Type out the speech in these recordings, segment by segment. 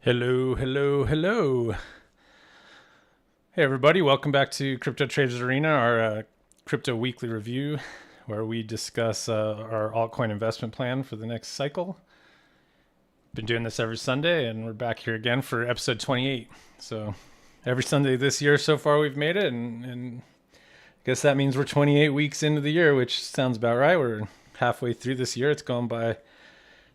Hello, hello, hello. Hey, everybody. Welcome back to Crypto Traders Arena, our crypto weekly review, where we discuss our altcoin investment plan for the next cycle. Been doing this every Sunday, and we're back here again for episode 28. So every Sunday this year so far, we've made it, and I guess that means we're 28 weeks into the year, which sounds about right. We're halfway through this year. It's gone by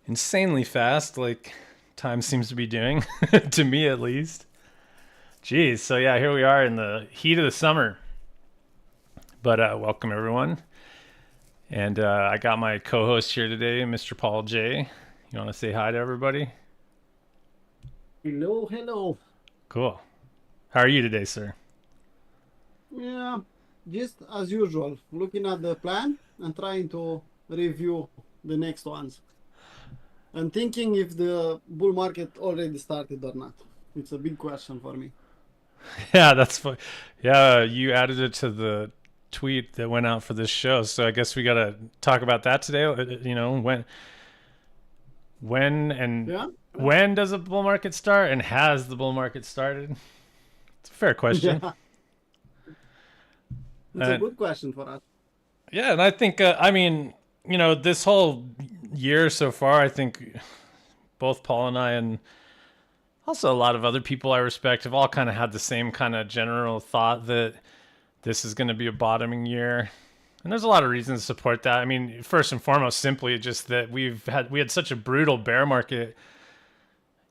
insanely fast, like time seems to be doing, to me at least. Jeez, so yeah, here we are in the heat of the summer. But welcome everyone. And I got my co-host here today, Mr. Paul J. You want to say hi to everybody? Hello, hello. Cool. How are you today, sir? Yeah, just as usual, looking at the plan and trying to review the next ones. And thinking if the bull market already started or not. It's a big question for me. Yeah, that's fun. Yeah, you added it to the tweet that went out for this show, so I guess we got to talk about that today. You know, when and Yeah? when does a bull market start, and has the bull market started? It's a fair question. Yeah, it's a And good question for us. yeah, and I think this whole year so far, I think both Paul and I, and also a lot of other people I respect, have all kind of had the same kind of general thought that this is going to be a bottoming year. And there's a lot of reasons to support that. I mean, first and foremost, simply just that we had such a brutal bear market,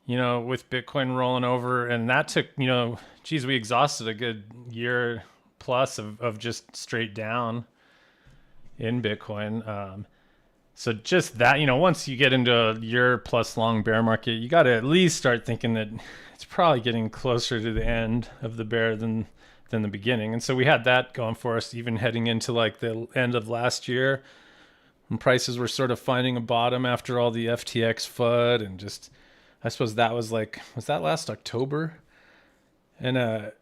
with Bitcoin rolling over, and that took, we exhausted a good year plus of just straight down in Bitcoin. So just that, once you get into a year plus long bear market, you got to at least start thinking that it's probably getting closer to the end of the bear than the beginning. And so we had that going for us, even heading into like the end of last year, when prices were sort of finding a bottom after all the FTX FUD, and just, I suppose that was that last October? And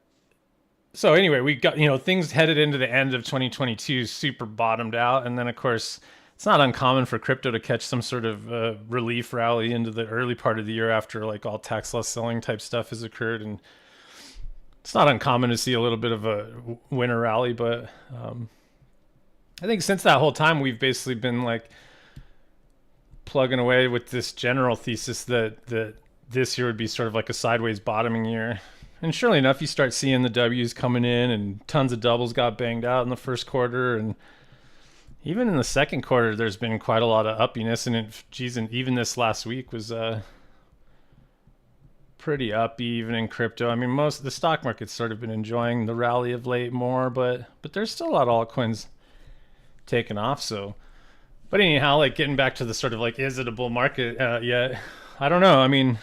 so anyway, we got, things headed into the end of 2022 super bottomed out. And then of course, it's not uncommon for crypto to catch some sort of relief rally into the early part of the year after like all tax loss selling type stuff has occurred. And it's not uncommon to see a little bit of a winter rally, but I think since that whole time, we've basically been like plugging away with this general thesis that this year would be sort of like a sideways bottoming year. And surely enough, you start seeing the W's coming in, and tons of doubles got banged out in the first quarter, and even in the second quarter, there's been quite a lot of uppiness. And even this last week was pretty uppy, even in crypto. I mean, most of the stock market's sort of been enjoying the rally of late more, but there's still a lot of altcoins taking off. So, but anyhow, like getting back to the sort of like, is it a bull market yet? I don't know. I mean,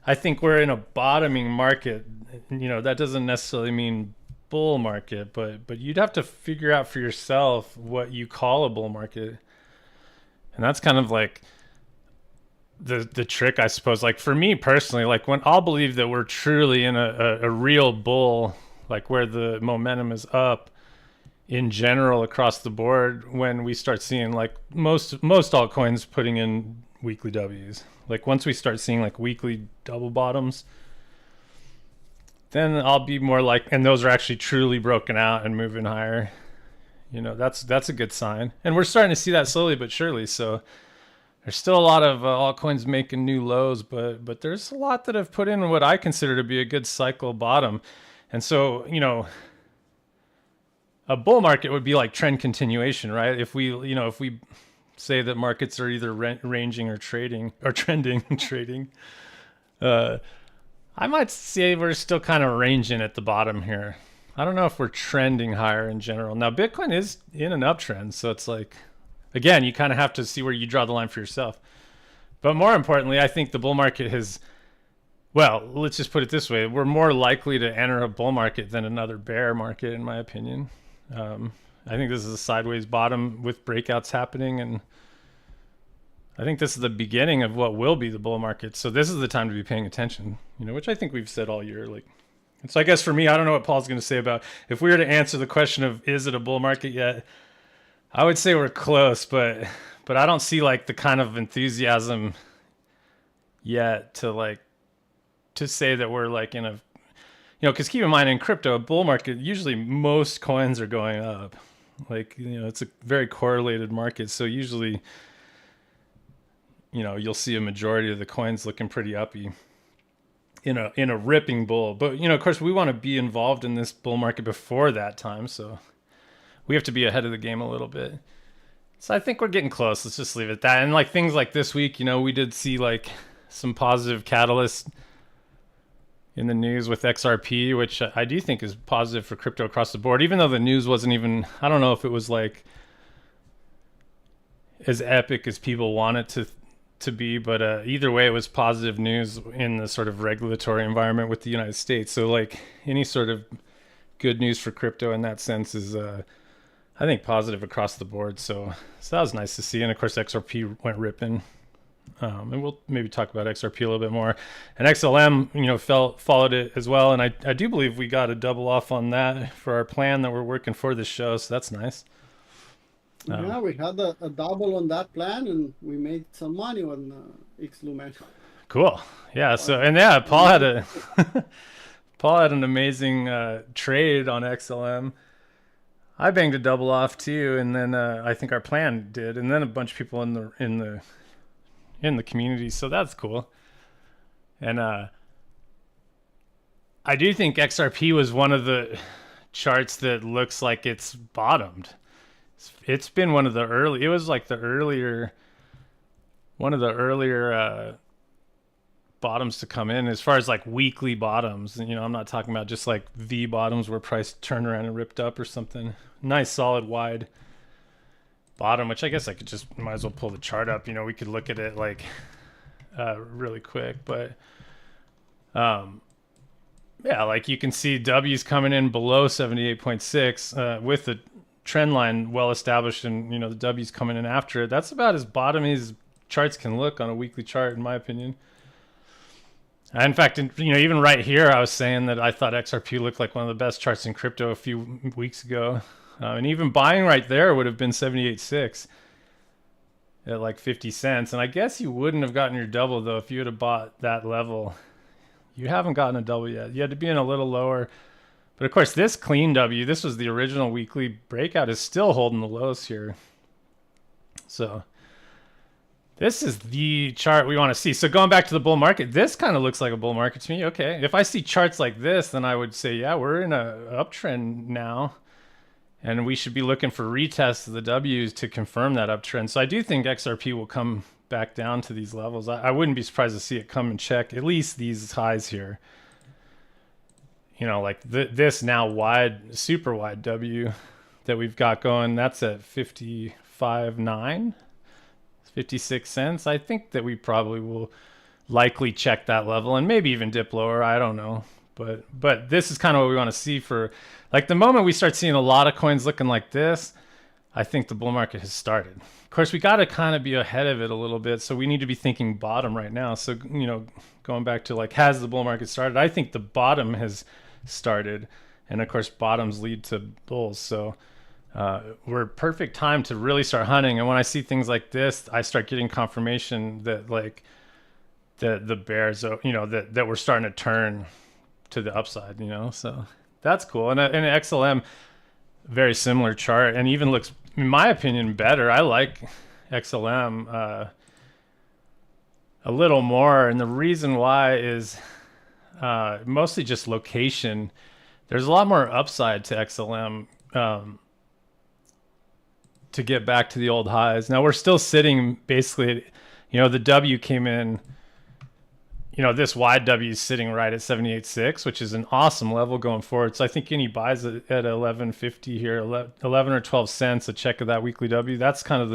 I think we're in a bottoming market. That doesn't necessarily mean bull market, but you'd have to figure out for yourself what you call a bull market. And that's kind of like the trick, I suppose. Like for me personally, like when I'll believe that we're truly in a real bull, like where the momentum is up in general across the board, when we start seeing like most altcoins putting in weekly W's. Like once we start seeing like weekly double bottoms, then I'll be more like, and those are actually truly broken out and moving higher. That's a good sign. And we're starting to see that slowly but surely. So there's still a lot of altcoins making new lows, but there's a lot that have put in what I consider to be a good cycle bottom. And so, a bull market would be like trend continuation, right? If we say that markets are either ranging or trading or trending trading, I might say we're still kind of ranging at the bottom here. I don't know if we're trending higher in general. Now, Bitcoin is in an uptrend, so it's like, again, you kind of have to see where you draw the line for yourself. But more importantly, I think the bull market has, well, let's just put it this way. We're more likely to enter a bull market than another bear market, in my opinion. I think this is a sideways bottom with breakouts happening, and I think this is the beginning of what will be the bull market. So this is the time to be paying attention, which I think we've said all year. Like, and so I guess for me, I don't know what Paul's going to say about if we were to answer the question of is it a bull market yet. I would say we're close, but I don't see like the kind of enthusiasm yet to like to say that we're like in a, because keep in mind in crypto, a bull market, usually most coins are going up. Like, it's a very correlated market. So usually, you'll see a majority of the coins looking pretty uppy in a ripping bull. But, of course, we want to be involved in this bull market before that time. So we have to be ahead of the game a little bit. So I think we're getting close. Let's just leave it at that. And like things like this week, we did see like some positive catalysts in the news with XRP, which I do think is positive for crypto across the board, even though the news wasn't even, I don't know if it was like as epic as people want it to be, but either way, it was positive news in the sort of regulatory environment with the United States. So like any sort of good news for crypto in that sense is, I think, positive across the board. So that was nice to see. And of course, XRP went ripping. And we'll maybe talk about XRP a little bit more. And XLM, followed it as well. And I do believe we got a double off on that for our plan that we're working for this show. So that's nice. Yeah, we had a double on that plan, and we made some money on XLumen. Cool. Yeah. So Paul had an amazing trade on XLM. I banged a double off too, and then I think our plan did, and then a bunch of people in the community. So that's cool. And I do think XRP was one of the charts that looks like it's bottomed. It's been one of the early. It was like one of the earlier bottoms to come in as far as like weekly bottoms. And, I'm not talking about just like V bottoms where price turned around and ripped up or something. Nice, solid, wide bottom, which I guess I could just might as well pull the chart up. We could look at it like really quick, but yeah, like you can see W's coming in below 78.6 with the trend line well established, and the W's coming in after it. That's about as bottomy as charts can look on a weekly chart, in my opinion. In fact, even right here, I was saying that I thought XRP looked like one of the best charts in crypto a few weeks ago. And even buying right there would have been 78.6 at like 50 cents. And I guess you wouldn't have gotten your double, though, if you would have bought that level. You haven't gotten a double yet. You had to be in a little lower. But of course, this clean W, this was the original weekly breakout, is still holding the lows here. So this is the chart we want to see. So going back to the bull market, this kind of looks like a bull market to me. Okay, if I see charts like this, then I would say, yeah, we're in a uptrend now. And we should be looking for retests of the W's to confirm that uptrend. So I do think XRP will come back down to these levels. I wouldn't be surprised to see it come and check at least these highs here. Like this now wide, super wide W that we've got going, that's at 55.9, 56 cents. I think that we probably will likely check that level and maybe even dip lower. I don't know. But this is kind of what we want to see for, like, the moment we start seeing a lot of coins looking like this, I think the bull market has started. Of course, we got to kind of be ahead of it a little bit, so we need to be thinking bottom right now. So, going back to like, has the bull market started? I think the bottom has started, and of course, bottoms lead to bulls. So we're perfect time to really start hunting. And when I see things like this, I start getting confirmation that like the bears, that we're starting to turn to the upside, so that's cool. And XLM, very similar chart, and even looks, in my opinion, better. I like XLM a little more, and the reason why is mostly just location. There's a lot more upside to XLM to get back to the old highs. Now we're still sitting basically, the W came in, this wide W is sitting right at 78.6, which is an awesome level going forward. So I think any buys at 11.50 here, 11 or 12 cents a check of that weekly W, that's kind of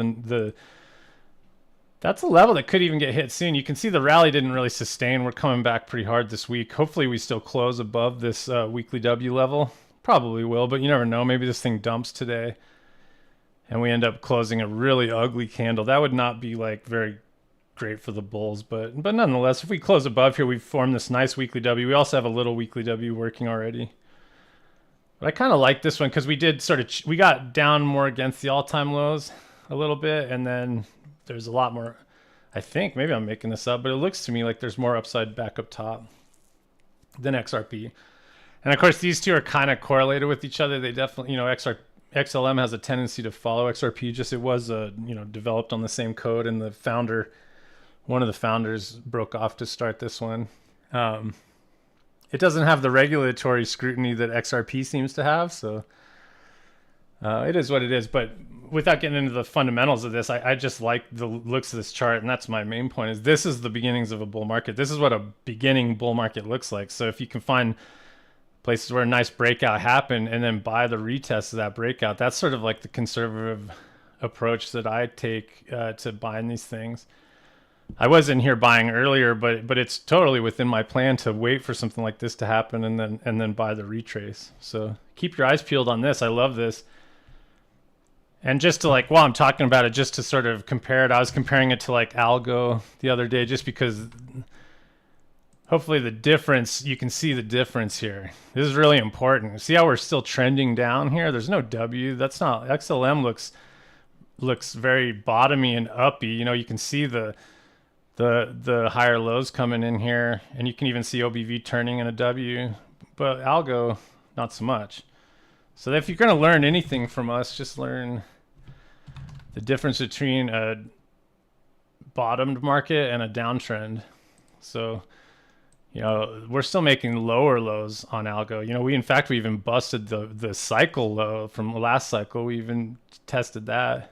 that's a level that could even get hit soon. You can see the rally didn't really sustain. We're coming back pretty hard this week. Hopefully we still close above this weekly W level. Probably will, but you never know. Maybe this thing dumps today and we end up closing a really ugly candle. That would not be like very great for the bulls, but nonetheless, if we close above here, we've formed this nice weekly W. We also have a little weekly W working already. But I kind of like this one because we did we got down more against the all-time lows a little bit, and then there's a lot more. I think maybe I'm making this up, but it looks to me like there's more upside back up top. than XRP. And of course, these two are kind of correlated with each other. They definitely, XLM has a tendency to follow XRP. Just it was, developed on the same code, and one of the founders broke off to start this one. It doesn't have the regulatory scrutiny that XRP seems to have, so it is what it is. But without getting into the fundamentals of this, I just like the looks of this chart, and that's my main point. Is this is the beginnings of a bull market. This is what a beginning bull market looks like. So if you can find places where a nice breakout happened and then buy the retest of that breakout, that's sort of like the conservative approach that I take to buying these things. I was in here buying earlier, but it's totally within my plan to wait for something like this to happen and then buy the retrace. So keep your eyes peeled on this. I love this. And just to while I'm talking about it, just to sort of compare it, I was comparing it to Algo the other day, just because hopefully you can see the difference here. This is really important. See how we're still trending down here? There's no W. That's not, XLM looks very bottomy and uppy. You can see the higher lows coming in here, and you can even see OBV turning in a W, but Algo, not so much. So if you're going to learn anything from us, just learn the difference between a bottomed market and a downtrend. So, we're still making lower lows on Algo. We even busted the cycle low from the last cycle. We even tested that,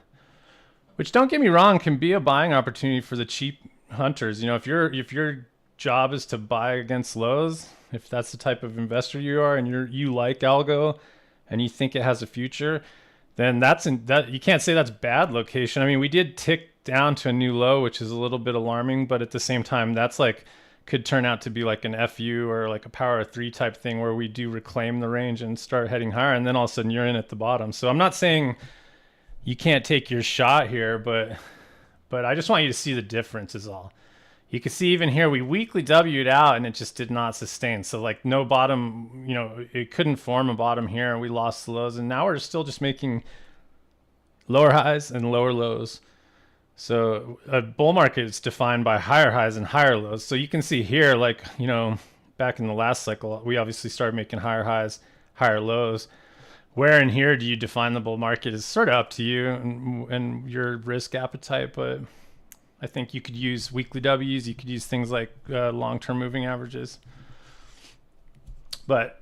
which, don't get me wrong, can be a buying opportunity for the cheap hunters. If your job is to buy against lows, if that's the type of investor you are, and you like Algo and you think it has a future, then that you can't say that's bad location. I mean, we did tick down to a new low, which is a little bit alarming, but at the same time, that's could turn out to be like an FU or like a power of 3 type thing, where we do reclaim the range and start heading higher, and then all of a sudden you're in at the bottom. So I'm not saying you can't take your shot here, but I just want you to see the difference is all. You can see even here, we weekly W'd out and it just did not sustain. So no bottom, it couldn't form a bottom here, and we lost the lows, and now we're still just making lower highs and lower lows. So a bull market is defined by higher highs and higher lows. So you can see here, back in the last cycle, we obviously started making higher highs, higher lows. Where in here do you define the bull market is sort of up to you and your risk appetite, but I think you could use weekly W's. You could use things like long-term moving averages. But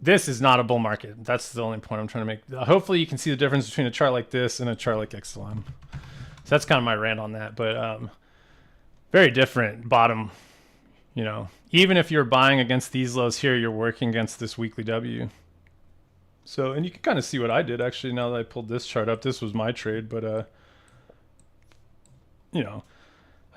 this is not a bull market. That's the only point I'm trying to make. Hopefully you can see the difference between a chart like this and a chart like XLM. So that's kind of my rant on that. But very different bottom. Even if you're buying against these lows here, you're working against this weekly W. So, and you can kind of see what I did actually now that I pulled this chart up. This was my trade, but I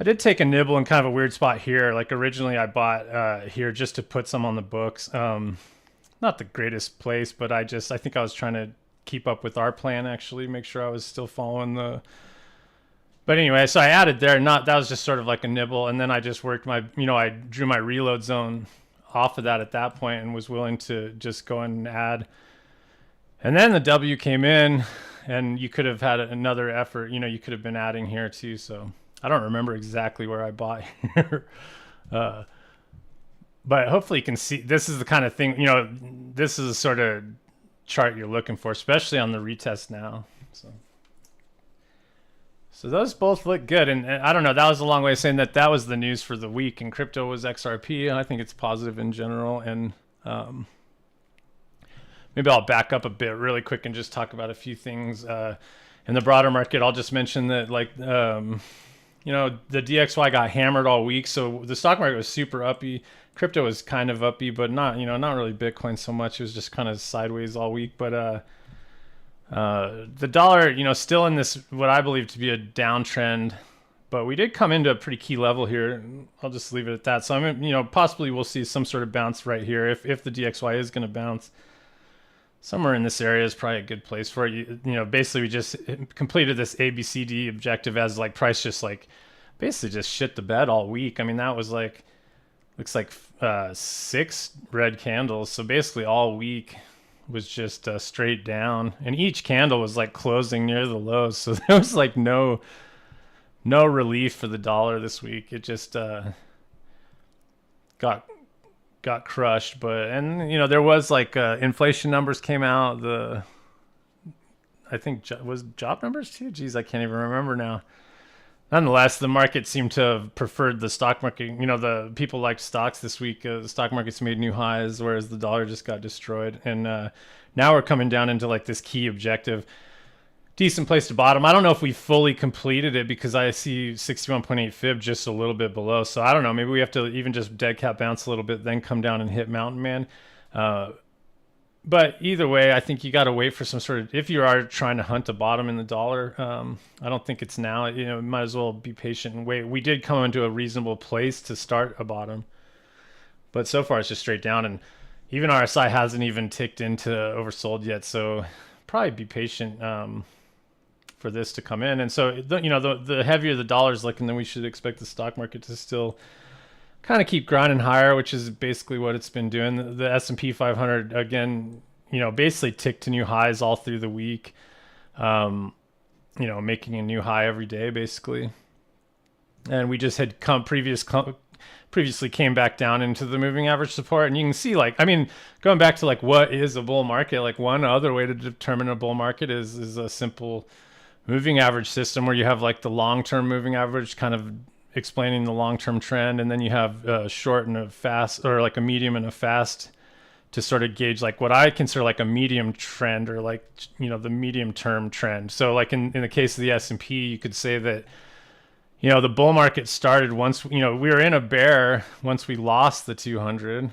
did take a nibble in kind of a weird spot here. Originally I bought here just to put some on the books. Not the greatest place, but I think I was trying to keep up with our plan, actually, make sure I was still following the. But anyway, so I added there. That was just sort of like a nibble, and then I just worked my, I drew my reload zone off of that at that point and was willing to just go and add. And then the W came in, and you could have had another effort. You could have been adding here too. So I don't remember exactly where I bought here. But hopefully you can see, this is the kind of thing, this is the sort of chart you're looking for, especially on the retest now. So those both look good. And I don't know, that was a long way of saying that was the news for the week. And crypto was XRP. And I think it's positive in general. And maybe I'll back up a bit really quick and just talk about a few things. In the broader market, I'll just mention that the DXY got hammered all week. So the stock market was super uppy. Crypto was kind of uppy, but not really Bitcoin so much. It was just kind of sideways all week. But the dollar, still in this, what I believe to be a downtrend, but we did come into a pretty key level here. I'll just leave it at that. So possibly we'll see some sort of bounce right here. If the DXY is going to bounce, somewhere in this area is probably a good place for it. Basically we just completed this ABCD objective as price just basically just shit the bed all week. I mean, that was looks like 6 red candles. So basically all week was just straight down, and each candle was closing near the lows. So there was no relief for the dollar this week. It just got got crushed. But and there was like inflation numbers came out. I think was job numbers too. Geez, I can't even remember now. Nonetheless, the market seemed to have preferred the stock market. The people liked stocks this week. The stock market's made new highs, whereas the dollar just got destroyed. And now we're coming down into like this key objective. Decent place to bottom. I don't know if we fully completed it because I see 61.8 fib just a little bit below. So I don't know. Maybe we have to even just dead cat bounce a little bit, then come down and hit Mountain Man. But either way, I think you got to wait for some sort of, if you are trying to hunt a bottom in the dollar, I don't think it's now. Might as well be patient and wait. We did come into a reasonable place to start a bottom, but so far it's just straight down, and even RSI hasn't even ticked into oversold yet. So probably be patient for this to come in. And so the heavier the dollar's looking, then we should expect the stock market to still kind of keep grinding higher, which is basically what it's been doing. The S&P 500 again, basically ticked to new highs all through the week. Making a new high every day basically. And we just had previously came back down into the moving average support, and you can see going back to what is a bull market, one other way to determine a bull market is a simple moving average system where you have the long-term moving average kind of explaining the long-term trend, and then you have a short and a fast, or a medium and a fast, to sort of gauge what I consider a medium trend, or the medium term trend. So in the case of the S&P, you could say that the bull market started once we were in a bear once we lost the 200.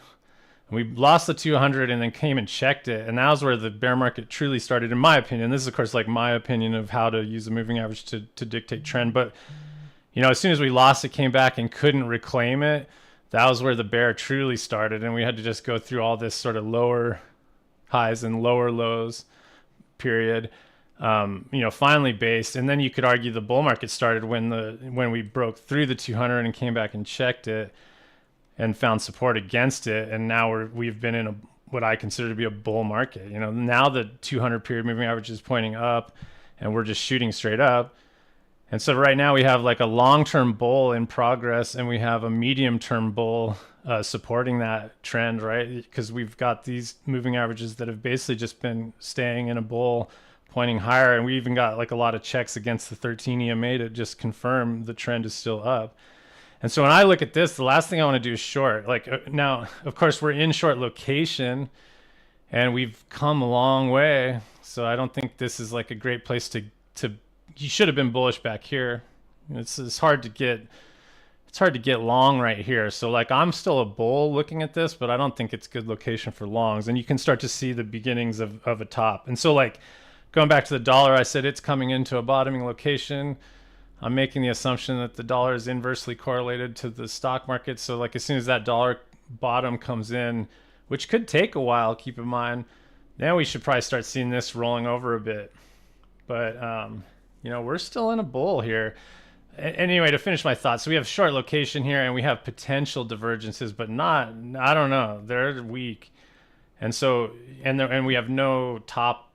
We lost the 200 and then came and checked it, and that was where the bear market truly started, in my opinion. This is of course my opinion of how to use the moving average to dictate trend, but as soon as we lost it, came back and couldn't reclaim it, that was where the bear truly started. And we had to just go through all this sort of lower highs and lower lows period, finally based. And then you could argue the bull market started when we broke through the 200 and came back and checked it and found support against it. And now we've been in what I consider to be a bull market. Now the 200 period moving average is pointing up and we're just shooting straight up. And so right now we have a long-term bull in progress, and we have a medium-term bull supporting that trend, right? Because we've got these moving averages that have basically just been staying in a bull, pointing higher, and we even got a lot of checks against the 13 EMA to just confirm the trend is still up. And so when I look at this, the last thing I want to do is short. Now, of course, we're in short location, and we've come a long way. So I don't think this is a great place to you should have been bullish back here. It's hard to get long right here. So I'm still a bull looking at this, but I don't think it's good location for longs. And you can start to see the beginnings of a top. And so going back to the dollar, I said it's coming into a bottoming location. I'm making the assumption that the dollar is inversely correlated to the stock market. So as soon as that dollar bottom comes in, which could take a while, keep in mind, then we should probably start seeing this rolling over a bit. But we're still in a bull here. Anyway, to finish my thoughts, so we have short location here, and we have potential divergences, but I don't know, they're weak. And so, and we have no top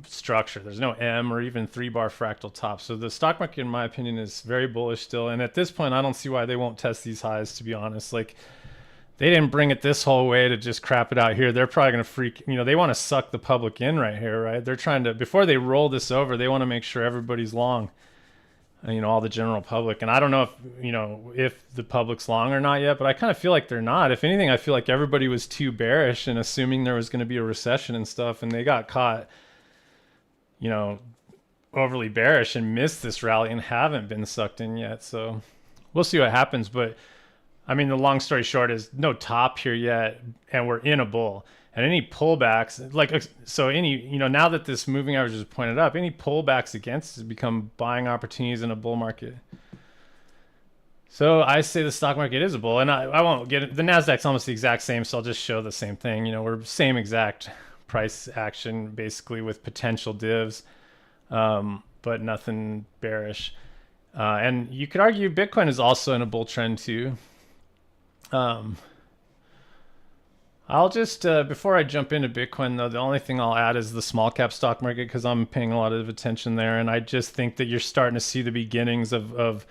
structure. There's no M or even 3-bar fractal top. So the stock market, in my opinion, is very bullish still. And at this point, I don't see why they won't test these highs, to be honest. They didn't bring it this whole way to just crap it out here. They're probably going to freak, they want to suck the public in right here, right? They're trying to, before they roll this over, they want to make sure everybody's long, all the general public. And I don't know if the public's long or not yet, but I kind of feel like they're not. If anything, I feel like everybody was too bearish and assuming there was going to be a recession and stuff, and they got caught, overly bearish and missed this rally and haven't been sucked in yet. So we'll see what happens. But the long story short is no top here yet, and we're in a bull. And any pullbacks, now that this moving average is pointed up, any pullbacks against it become buying opportunities in a bull market. So I say the stock market is a bull, and I won't get it. The Nasdaq's almost the exact same, so I'll just show the same thing. We're same exact price action, basically, with potential divs, but nothing bearish. And you could argue Bitcoin is also in a bull trend too. I'll just, before I jump into Bitcoin though, the only thing I'll add is the small cap stock market, because I'm paying a lot of attention there. And I just think that you're starting to see the beginnings of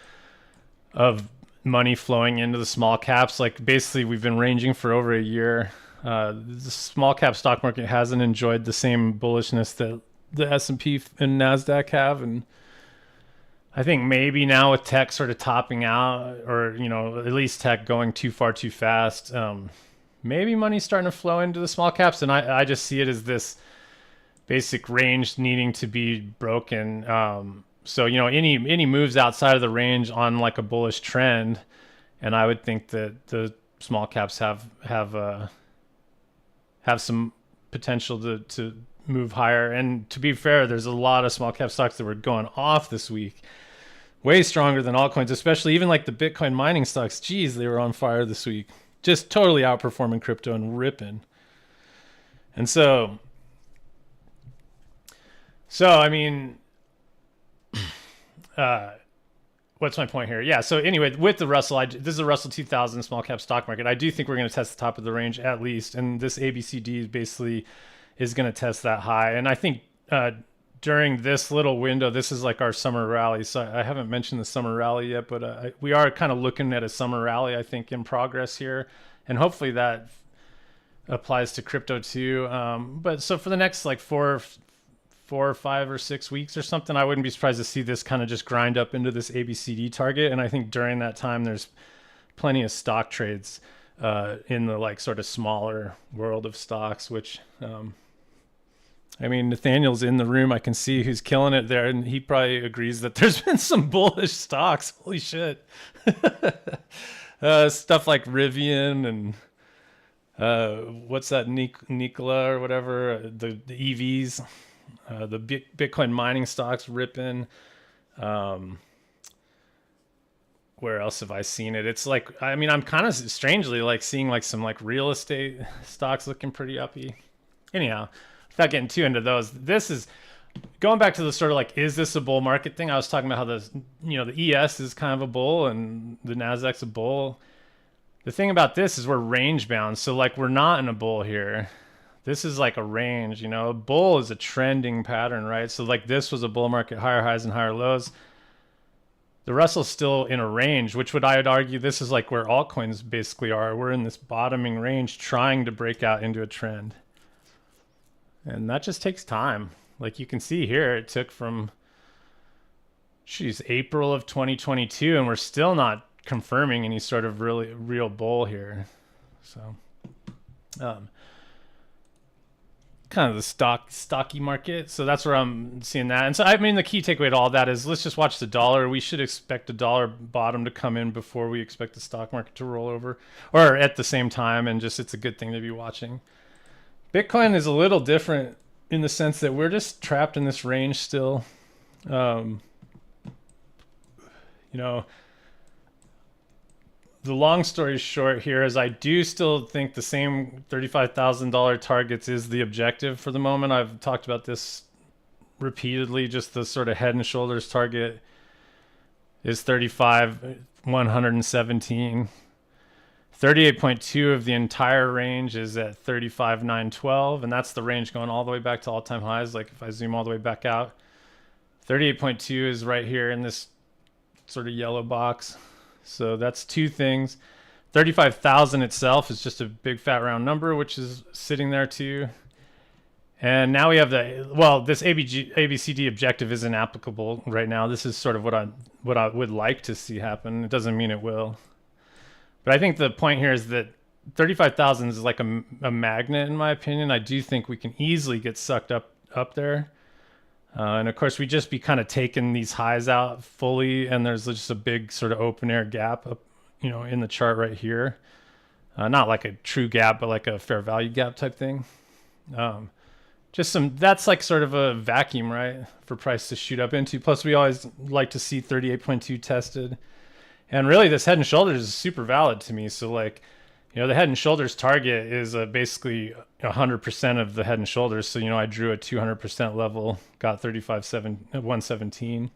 money flowing into the small caps. Like basically we've been ranging for over a year. The small cap stock market hasn't enjoyed the same bullishness that the S&P and NASDAQ have. And I think maybe now with tech sort of topping out, or, at least tech going too far too fast, maybe money's starting to flow into the small caps. And I just see it as this basic range needing to be broken. So, any moves outside of the range on like a bullish trend, and I would think that the small caps have some potential to move higher. And to be fair, there's a lot of small cap stocks that were going off this week, way stronger than altcoins, especially even like the Bitcoin mining stocks. Geez, they were on fire this week, just totally outperforming crypto and ripping. And so I mean, what's my point here? Yeah. So anyway, with the Russell, this is a Russell 2000 small cap stock market. I do think we're going to test the top of the range at least, and this ABCD basically is going to test that high. And I think during this little window, this is like our summer rally. So I haven't mentioned the summer rally yet, but we are kind of looking at a summer rally, I think, in progress here, and hopefully that applies to crypto too. But so for the next like 4 or 5 or 6 weeks or something, I wouldn't be surprised to see this kind of just grind up into this ABCD target. And I think during that time, there's plenty of stock trades in the like sort of smaller world of stocks, which, I mean, Nathaniel's in the room. I can see who's killing it there. And he probably agrees that there's been some bullish stocks. Holy shit. Stuff like Rivian and what's that, Nikola or whatever, the EVs. The Bitcoin mining stocks ripping. Where else have I seen it? It's like, I mean, I'm kind of strangely like seeing like some like real estate stocks looking pretty uppy. Anyhow, without getting too into those, this is going back to the sort of like, is this a bull market thing? I was talking about how the ES is kind of a bull and the Nasdaq's a bull. The thing about this is we're range bound. So like we're not in a bull here. This is like a range, a bull is a trending pattern, right? So like this was a bull market, higher highs and higher lows. The Russell's still in a range, which I would argue this is like where altcoins basically are. We're in this bottoming range trying to break out into a trend. And that just takes time. Like you can see here, it took from, April of 2022, and we're still not confirming any sort of really real bull here. So, kind of the stocky market. So that's where I'm seeing that. And so, I mean, the key takeaway to all that is let's just watch the dollar. We should expect a dollar bottom to come in before we expect the stock market to roll over, or at the same time. And just, it's a good thing to be watching. Bitcoin is a little different in the sense that we're just trapped in this range still. The long story short here is I do still think the same $35,000 targets is the objective for the moment. I've talked about this repeatedly. Just the sort of head and shoulders target is 35,117. 38.2 of the entire range is at 35,912, and that's the range going all the way back to all-time highs. Like if I zoom all the way back out, 38.2 is right here in this sort of yellow box. So that's two things. 35,000 itself is just a big fat round number, which is sitting there too. And now we have this ABCD objective isn't applicable right now. This is sort of what I would like to see happen. It doesn't mean it will. But I think the point here is that 35,000 is like a magnet, in my opinion. I do think we can easily get sucked up there. And of course, we just be kind of taking these highs out fully, and there's just a big sort of open air gap up, in the chart right here. Not like a true gap, but like a fair value gap type thing. That's like sort of a vacuum, right, for price to shoot up into. Plus, we always like to see 38.2 tested. And really, this head and shoulders is super valid to me. So like, the head and shoulders target is basically 100% of the head and shoulders. So, I drew a 200% level, got 117.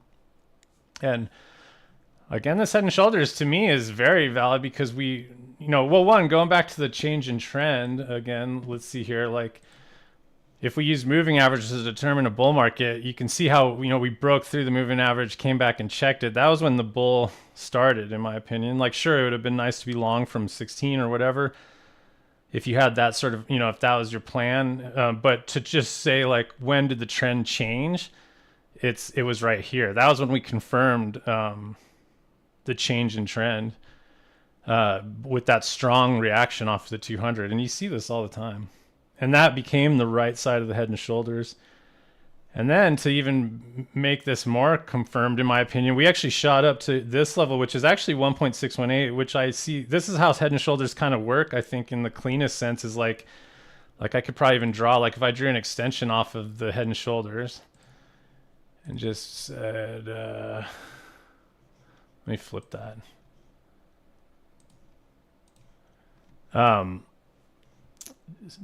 And again, this head and shoulders to me is very valid because going back to the change in trend again, let's see here. Like if we use moving averages to determine a bull market, you can see how, we broke through the moving average, came back and checked it. That was when the bull started, in my opinion. Like, sure, it would have been nice to be long from 16 or whatever, if you had that sort of, if that was your plan. But to just say, like, when did the trend change? It was right here. That was when we confirmed the change in trend with that strong reaction off the 200. And you see this all the time. And that became the right side of the head and shoulders. And then to even make this more confirmed, in my opinion, we actually shot up to this level, which is actually 1.618, which I see. This is how head and shoulders kind of work, I think, in the cleanest sense, is like I could probably even draw, like if I drew an extension off of the head and shoulders and just said, let me flip that. This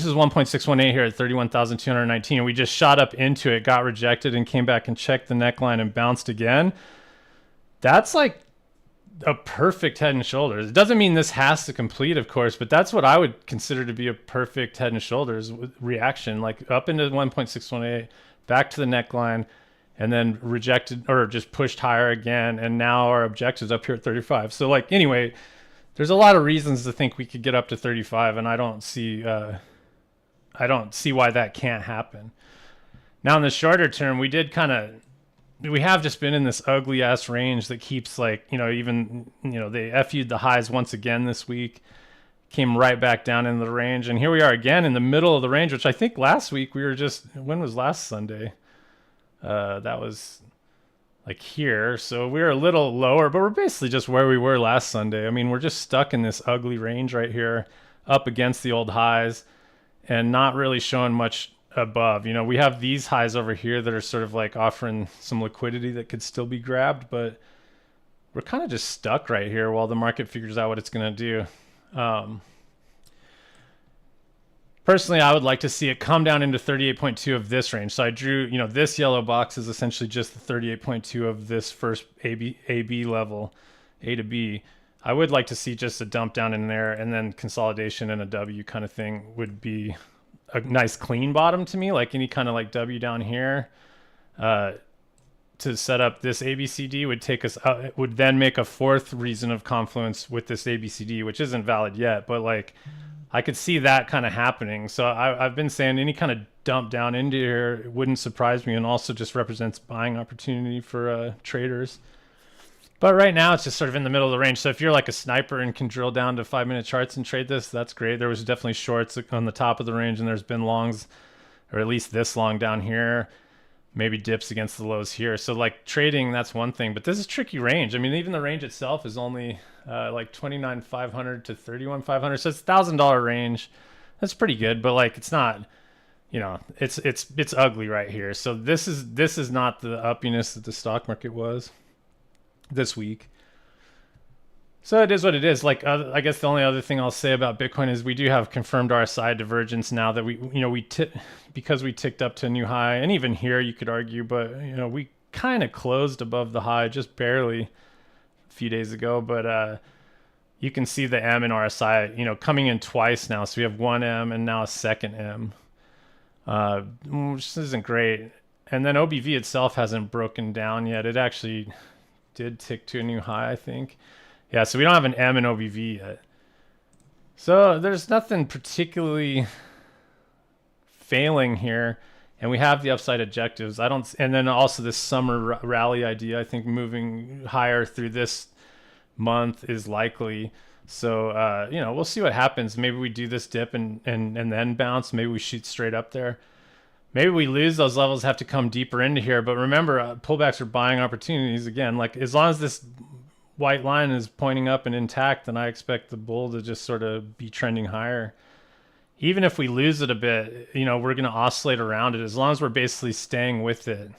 is 1.618 here at 31,219. We just shot up into it, got rejected, and came back and checked the neckline and bounced again. That's like a perfect head and shoulders. It doesn't mean this has to complete, of course, but that's what I would consider to be a perfect head and shoulders reaction, like up into 1.618, back to the neckline, and then rejected or just pushed higher again. And now our objective's up here at 35. So, like, anyway, there's a lot of reasons to think we could get up to 35, and I don't see why that can't happen. Now, in the shorter term, we have just been in this ugly ass range that keeps, like, they FU'd the highs once again this week, came right back down into the range, and here we are again in the middle of the range, which I think last week we were when was last Sunday? That was like here. So we're a little lower, but we're basically just where we were last Sunday. I mean, we're just stuck in this ugly range right here up against the old highs and not really showing much above. We have these highs over here that are sort of like offering some liquidity that could still be grabbed, but we're kind of just stuck right here while the market figures out what it's going to do. Personally, I would like to see it come down into 38.2 of this range. So I drew, this yellow box is essentially just the 38.2 of this first AB level, A to B. I would like to see just a dump down in there, and then consolidation and a W kind of thing would be a nice clean bottom to me, like any kind of like W down here. To set up this ABCD would take us out, would then make a fourth reason of confluence with this ABCD, which isn't valid yet, but like I could see that kind of happening. So I've been saying any kind of dump down into here wouldn't surprise me, and also just represents buying opportunity for traders. But right now it's just sort of in the middle of the range. So if you're like a sniper and can drill down to 5-minute charts and trade this, that's great. There was definitely shorts on the top of the range, and there's been longs, or at least this long down here, maybe dips against the lows here. So like trading, that's one thing, but this is tricky range. I mean, even the range itself is only like 29,500 to 31,500. So it's $1,000 range. That's pretty good, but like, it's not, it's ugly right here. So this is not the uppiness that the stock market was this week. So it is what it is. Like, I guess the only other thing I'll say about Bitcoin is we do have confirmed RSI divergence now that because we ticked up to a new high, and even here you could argue, but we kind of closed above the high just barely a few days ago. But you can see the M in RSI, coming in twice now. So we have one M and now a second M, which isn't great. And then OBV itself hasn't broken down yet. It actually did tick to a new high, I think. Yeah, so we don't have an M in OBV yet. So there's nothing particularly failing here, and we have the upside objectives. And then also this summer rally idea, I think moving higher through this month is likely. So, we'll see what happens. Maybe we do this dip and then bounce. Maybe we shoot straight up there. Maybe we lose those levels, have to come deeper into here. But remember, pullbacks are buying opportunities again. Like, as long as this white line is pointing up and intact, then I expect the bull to just sort of be trending higher. Even if we lose it a bit, we're going to oscillate around it as long as we're basically staying with it.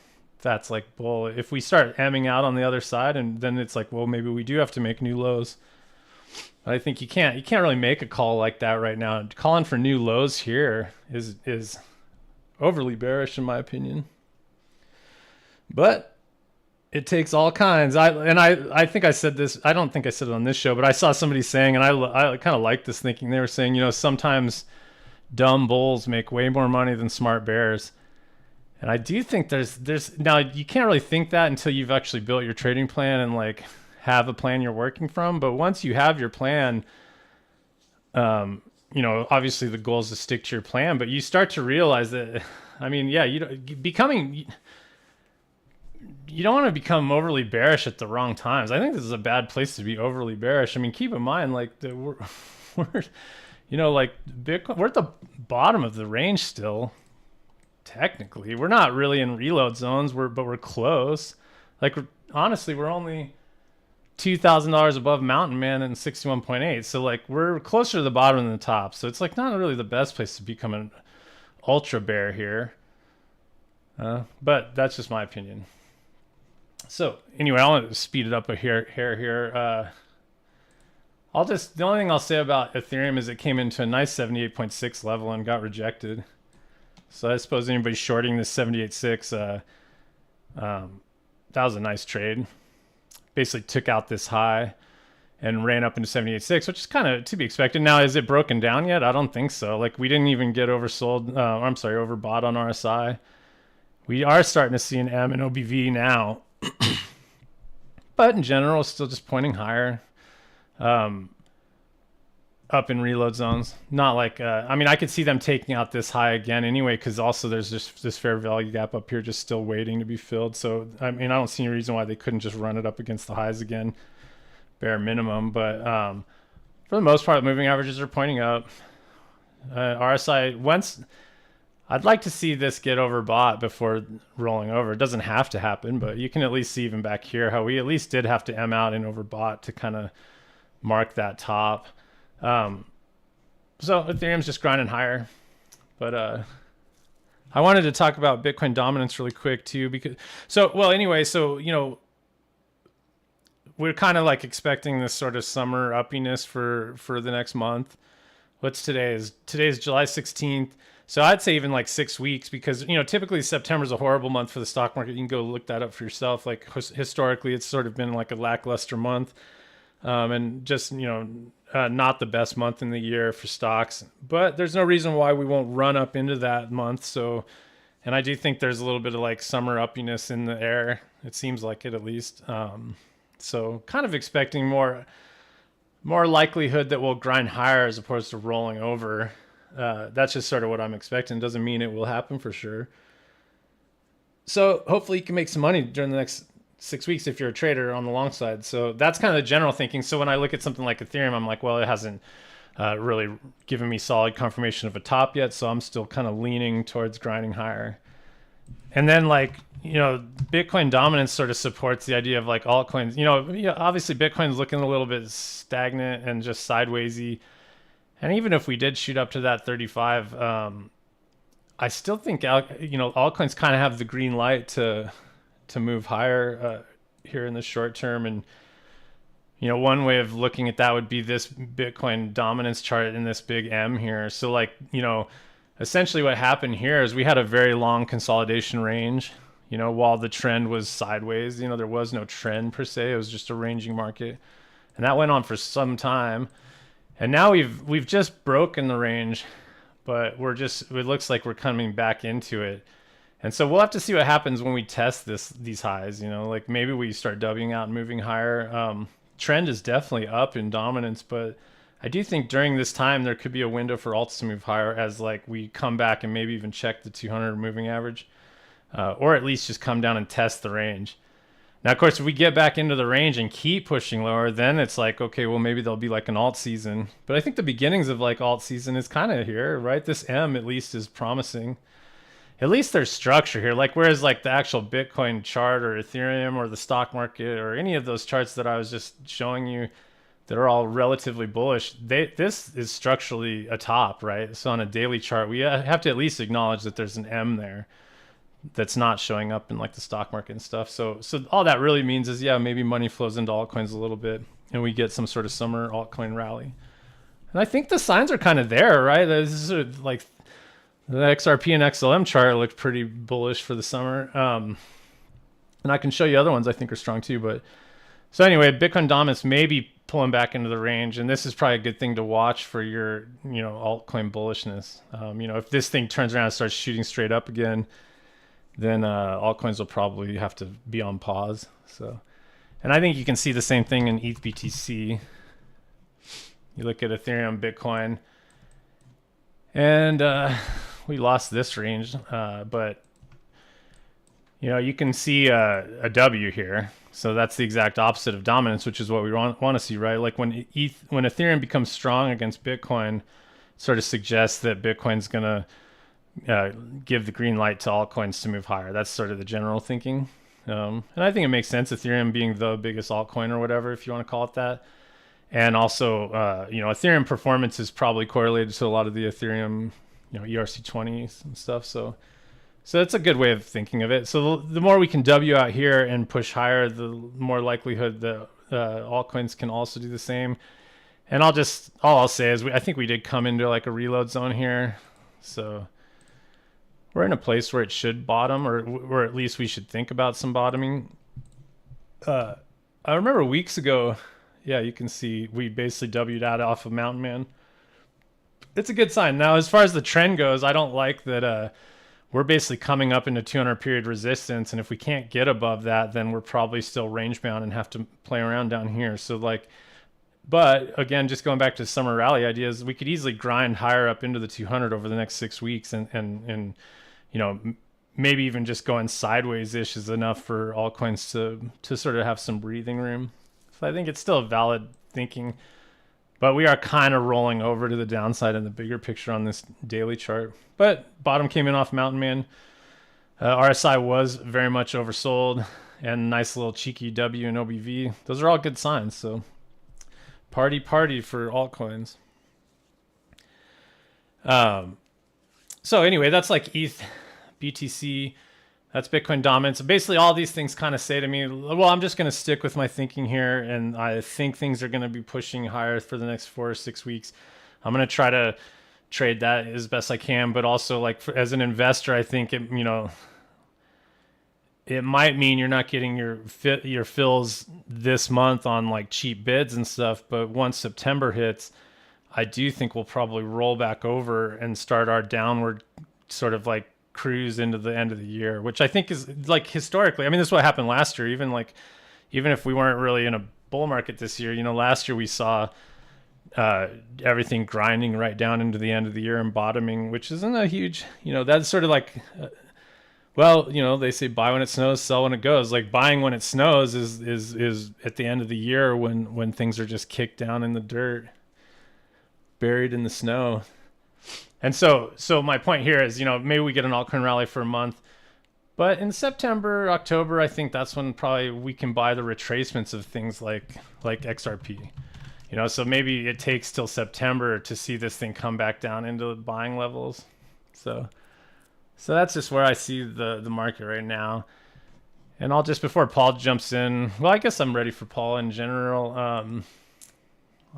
That's like bull. If we start emming out on the other side, and then it's like, well, maybe we do have to make new lows. But I think you can't really make a call like that right now. Calling for new lows here is overly bearish in my opinion. But it takes all kinds. I think I said this. I don't think I said it on this show, but I saw somebody saying, and I kind of like this thinking. They were saying, sometimes dumb bulls make way more money than smart bears. And I do think there's now you can't really think that until you've actually built your trading plan and like have a plan you're working from. But once you have your plan, obviously the goal is to stick to your plan, but you start to realize that, I mean, yeah, you don't want to become overly bearish at the wrong times. I think this is a bad place to be overly bearish. I mean, keep in mind, like we're like Bitcoin, we're at the bottom of the range still. Technically, we're not really in reload zones. But we're close. Like honestly, we're only $2,000 above Mountain Man and 61.8. So like we're closer to the bottom than the top. So it's like not really the best place to become an ultra bear here. But that's just my opinion. So anyway, I want to speed it up here. The only thing I'll say about Ethereum is it came into a nice 78.6 level and got rejected. So I suppose anybody shorting this 78.6, that was a nice trade. Basically took out this high and ran up into 78.6, which is kind of to be expected. Now, is it broken down yet? I don't think so. Like we didn't even get overbought on RSI. We are starting to see an M and OBV now. But in general, it's still just pointing higher. Up in reload zones. Not like, I could see them taking out this high again anyway, because also there's just this fair value gap up here just still waiting to be filled. So, I don't see any reason why they couldn't just run it up against the highs again, bare minimum. But for the most part, moving averages are pointing up. RSI, I'd like to see this get overbought before rolling over. It doesn't have to happen, but you can at least see even back here how we at least did have to M out and overbought to kind of mark that top. So Ethereum's just grinding higher, but I wanted to talk about Bitcoin dominance really quick too, we're kind of like expecting this sort of summer uppiness for the next month. Today's July 16th. So I'd say even like 6 weeks, because, typically September is a horrible month for the stock market. You can go look that up for yourself. Like historically, it's sort of been like a lackluster month. And just, not the best month in the year for stocks, but there's no reason why we won't run up into that month. So, and I do think there's a little bit of like summer uppiness in the air. It seems like it, at least. So kind of expecting more likelihood that we'll grind higher as opposed to rolling over. That's just sort of what I'm expecting. Doesn't mean it will happen for sure. So hopefully you can make some money during the next 6 weeks if you're a trader on the long side. So that's kind of the general thinking. So when I look at something like Ethereum, I'm like, well, it hasn't really given me solid confirmation of a top yet. So I'm still kind of leaning towards grinding higher. And then Bitcoin dominance sort of supports the idea of like altcoins. Obviously Bitcoin's looking a little bit stagnant and just sidewaysy. And even if we did shoot up to that 35, I still think altcoins kind of have the green light to move higher here in the short term. And one way of looking at that would be this Bitcoin dominance chart in this big M here. So essentially what happened here is we had a very long consolidation range, while the trend was sideways. There was no trend per se. It was just a ranging market, and that went on for some time. And now we've just broken the range, but it looks like we're coming back into it. And so we'll have to see what happens when we test these highs. Maybe we start Wing out and moving higher. Trend is definitely up in dominance, but I do think during this time there could be a window for alts to move higher as we come back and maybe even check the 200 moving average, or at least just come down and test the range. Now, of course, if we get back into the range and keep pushing lower, then it's like, okay, well, maybe there'll be like an alt season. But I think the beginnings of alt season is kind of here, right? This M at least is promising. At least there's structure here. Whereas the actual Bitcoin chart or Ethereum or the stock market or any of those charts that I was just showing you that are all relatively bullish, this is structurally a top, right? So on a daily chart, we have to at least acknowledge that there's an M there that's not showing up in the stock market and stuff. So all that really means is, yeah, maybe money flows into altcoins a little bit and we get some sort of summer altcoin rally. And I think the signs are kind of there, right? This is the XRP and XLM chart looked pretty bullish for the summer. And I can show you other ones I think are strong too. But so anyway, Bitcoin dominance maybe pulling back into the range, and this is probably a good thing to watch for your, altcoin bullishness. If this thing turns around and starts shooting straight up again, then altcoins will probably have to be on pause. So, and I think you can see the same thing in ETH BTC. You look at Ethereum, Bitcoin, and we lost this range, but you can see a W here. So that's the exact opposite of dominance, which is what we want to see, right? Like when Ethereum becomes strong against Bitcoin, it sort of suggests that Bitcoin's going to give the green light to altcoins to move higher. That's sort of the general thinking. And I think it makes sense, Ethereum being the biggest altcoin or whatever, if you want to call it that. And also, Ethereum performance is probably correlated to a lot of the Ethereum, ERC20s and stuff. So that's a good way of thinking of it. So the more we can W out here and push higher, the more likelihood that altcoins can also do the same. And all I'll say is I think we did come into like a reload zone here. So we're in a place where it should bottom, or at least we should think about some bottoming. I remember weeks ago, yeah, you can see we basically W'd out off of Mountain Man. It's a good sign. Now, as far as the trend goes, I don't like that we're basically coming up into 200 period resistance, and if we can't get above that, then we're probably still range bound and have to play around down here. So but again, just going back to summer rally ideas, we could easily grind higher up into the 200 over the next 6 weeks, and maybe even just going sideways-ish is enough for altcoins to sort of have some breathing room. So I think it's still a valid thinking, but we are kind of rolling over to the downside in the bigger picture on this daily chart. But bottom came in off Mountain Man. RSI was very much oversold, and nice little cheeky W and OBV. Those are all good signs. So party for altcoins. So anyway, that's like ETH, BTC. That's Bitcoin dominance. Basically, all these things kind of say to me, well, I'm just going to stick with my thinking here, and I think things are going to be pushing higher for the next 4 or 6 weeks. I'm going to try to trade that as best I can, but also as an investor, I think it might mean you're not getting your fills this month on like cheap bids and stuff, but once September hits, I do think we'll probably roll back over and start our downward sort of like cruise into the end of the year, which I think is like historically, I mean, this is what happened last year. Even if we weren't really in a bull market this year, last year we saw everything grinding right down into the end of the year and bottoming, which isn't a huge, that's sort of like, they say buy when it snows, sell when it goes. Like buying when it snows is at the end of the year when things are just kicked down in the dirt, buried in the snow. And so my point here is, maybe we get an altcoin rally for a month, but in September, October, I think that's when probably we can buy the retracements of things like XRP. So maybe it takes till September to see this thing come back down into buying levels. So that's just where I see the market right now. And I'll just, before Paul jumps in, well, I guess I'm ready for Paul in general.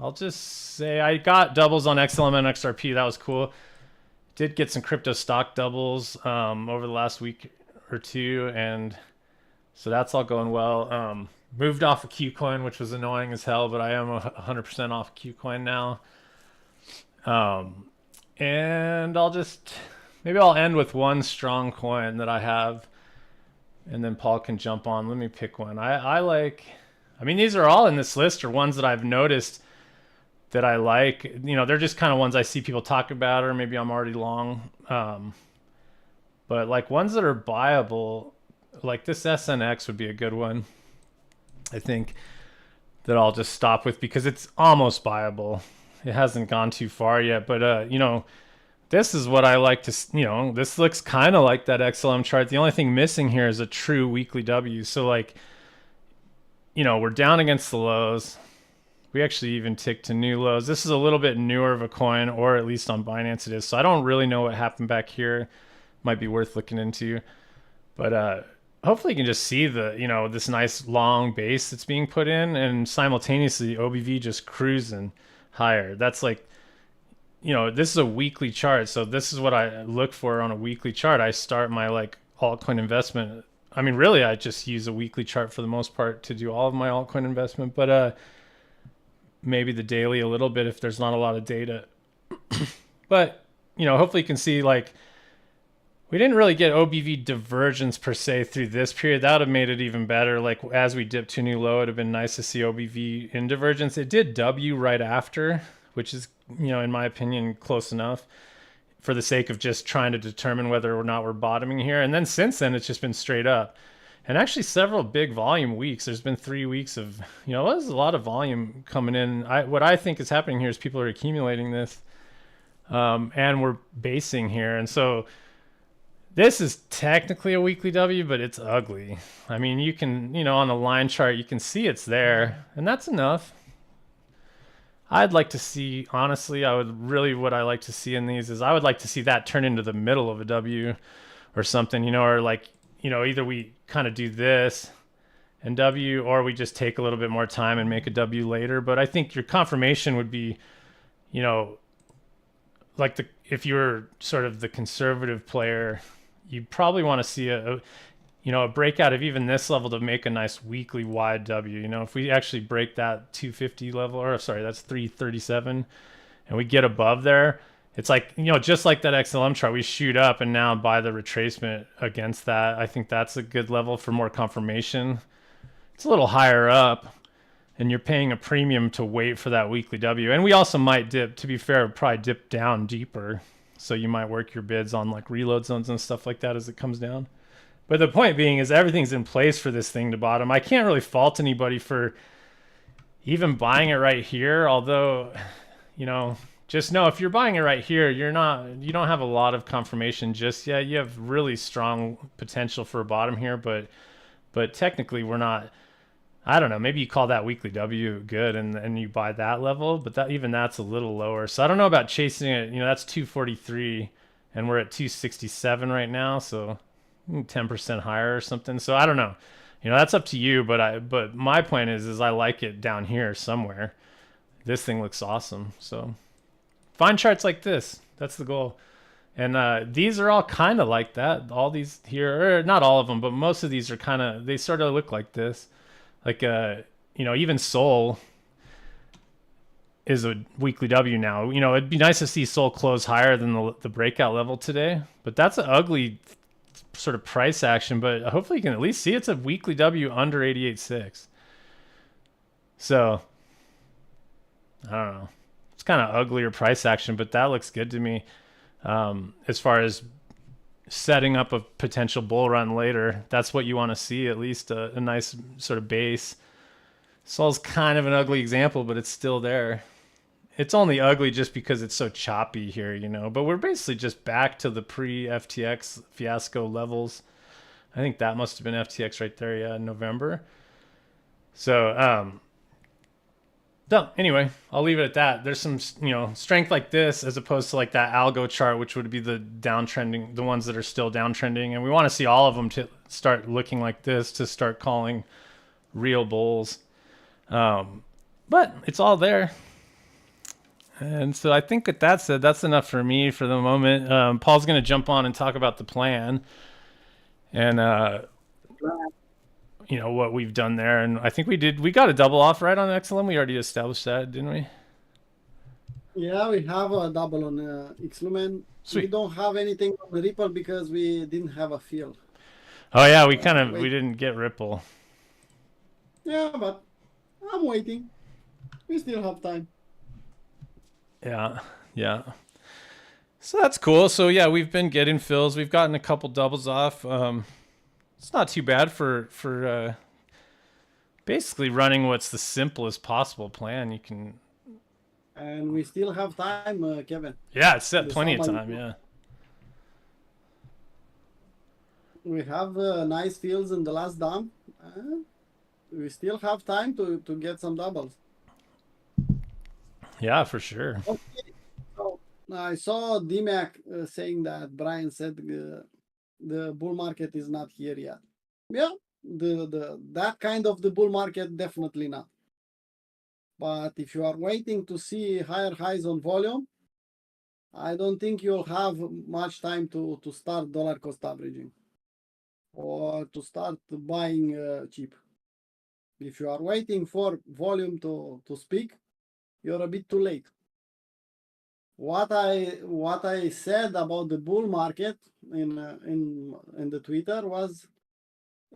I'll just say I got doubles on XLM and XRP. That was cool. Did get some crypto stock doubles over the last week or two, and so that's all going well. Moved off of Qcoin, which was annoying as hell, but I am 100% off Qcoin now. And I'll end with one strong coin that I have, and then Paul can jump on. Let me pick one. These are all in this list are ones that I've noticed that I like. They're just kind of ones I see people talk about, or maybe I'm already long. But like ones that are buyable, like this SNX would be a good one. I think that I'll just stop with because it's almost buyable. It hasn't gone too far yet, but this is what I like to, this looks kind of like that XLM chart. The only thing missing here is a true weekly W. So we're down against the lows. We actually even ticked to new lows. This is a little bit newer of a coin, or at least on Binance it is. So I don't really know what happened back here. Might be worth looking into. But hopefully you can just see this nice long base that's being put in, and simultaneously OBV just cruising higher. That's this is a weekly chart. So this is what I look for on a weekly chart. I start my altcoin investment. Really I just use a weekly chart for the most part to do all of my altcoin investment. But maybe the daily a little bit if there's not a lot of data. But, hopefully you can see like we didn't really get OBV divergence per se through this period. That would have made it even better. Like as we dipped to a new low, it would have been nice to see OBV in divergence. It did W right after, which is, in my opinion, close enough for the sake of just trying to determine whether or not we're bottoming here. And then since then, it's just been straight up. And actually several big volume weeks. There's been 3 weeks of, there's a lot of volume coming in. What I think is happening here is people are accumulating this, and we're basing here. And so this is technically a weekly W, but it's ugly. I mean, you can, on the line chart, you can see it's there, and that's enough. I'd like to see, honestly, what I like to see in these is I would like to see that turn into the middle of a W or something, or like, either we kind of do this and W, or we just take a little bit more time and make a W later. But I think your confirmation would be, like if you're sort of the conservative player, you probably want to see a breakout of even this level to make a nice weekly wide W. If we actually break that 250 level, or sorry, that's 337, and we get above there, it's like, just like that XLM chart, we shoot up and now buy the retracement against that. I think that's a good level for more confirmation. It's a little higher up, and you're paying a premium to wait for that weekly W. And we also might dip, to be fair, probably dip down deeper. So you might work your bids on like reload zones and stuff like that as it comes down. But the point being is everything's in place for this thing to bottom. I can't really fault anybody for even buying it right here. Although, just know if you're buying it right here, you don't have a lot of confirmation just yet. You have really strong potential for a bottom here, but technically we're not. I don't know. Maybe you call that weekly W good and you buy that level, but that's a little lower. So I don't know about chasing it. That's 243 and we're at 267 right now. So 10% higher or something. So I don't know. That's up to you. But my point is I like it down here somewhere. This thing looks awesome. So find charts like this. That's the goal. And these are all kind of like that. All these here, or not all of them, but most of these are they sort of look like this. Like, even Sol is a weekly W now. It'd be nice to see Sol close higher than the breakout level today, but that's an ugly sort of price action. But hopefully you can at least see it's a weekly W under 88.6. So, I don't know. It's kind of uglier price action, but that looks good to me as far as setting up a potential bull run later. That's what you want to see, at least a nice sort of base. Sol's kind of an ugly example, but it's still there. It's only ugly just because it's so choppy here, but we're basically just back to the pre-FTX fiasco levels. I think that must have been FTX right there, yeah, in November. So anyway, I'll leave it at that. There's some, strength like this as opposed to like that algo chart, which would be the downtrending, the ones that are still downtrending. And we want to see all of them to start looking like this to start calling real bulls. But it's all there. And so I think with that said, that's enough for me for the moment. Paul's going to jump on and talk about the plan and, what we've done there. And I think we got a double off right on XLM. We already established that, didn't we? Yeah, we have a double on XLM. We don't have anything on the Ripple because we didn't have a fill. Oh yeah, we didn't get Ripple. Yeah, but I'm waiting. We still have time. Yeah. So that's cool. So yeah, we've been getting fills. We've gotten a couple doubles off. It's not too bad for basically running what's the simplest possible plan you can. And we still have time, Kevin. Yeah, it's set plenty of time. Yeah. We have nice fields in the last dump. We still have time to get some doubles. Yeah, for sure. Okay. So I saw DMAC saying that Brian said the bull market is not here yet. Yeah, that kind of the bull market, definitely not. But if you are waiting to see higher highs on volume, I don't think you'll have much time to start dollar cost averaging or to start buying cheap. If you are waiting for volume to speak, you're a bit too late. What I said about the bull market in the Twitter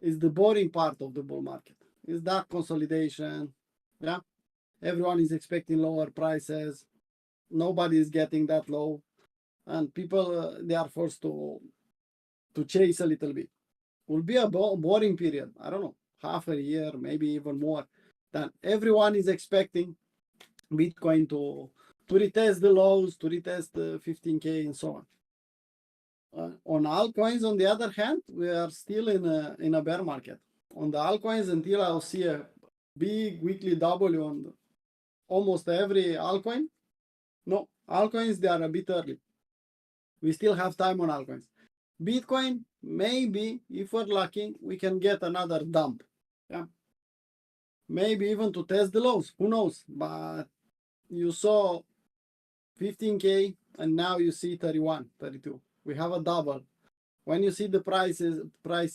is the boring part of the bull market. Is that consolidation? Yeah, everyone is expecting lower prices. Nobody is getting that low, and people they are forced to chase a little bit. Will be a boring period. I don't know, half a year, maybe even more. Then everyone is expecting Bitcoin to retest the lows, to retest the 15K and so on. On altcoins, on the other hand, we are still in a bear market. On the altcoins, until I'll see a big weekly W on almost every altcoin, no, altcoins, they are a bit early. We still have time on altcoins. Bitcoin, maybe, if we're lucky, we can get another dump. Yeah. Maybe even to test the lows, who knows? But you saw 15K and now you see 31, 32. We have a double. When you see the price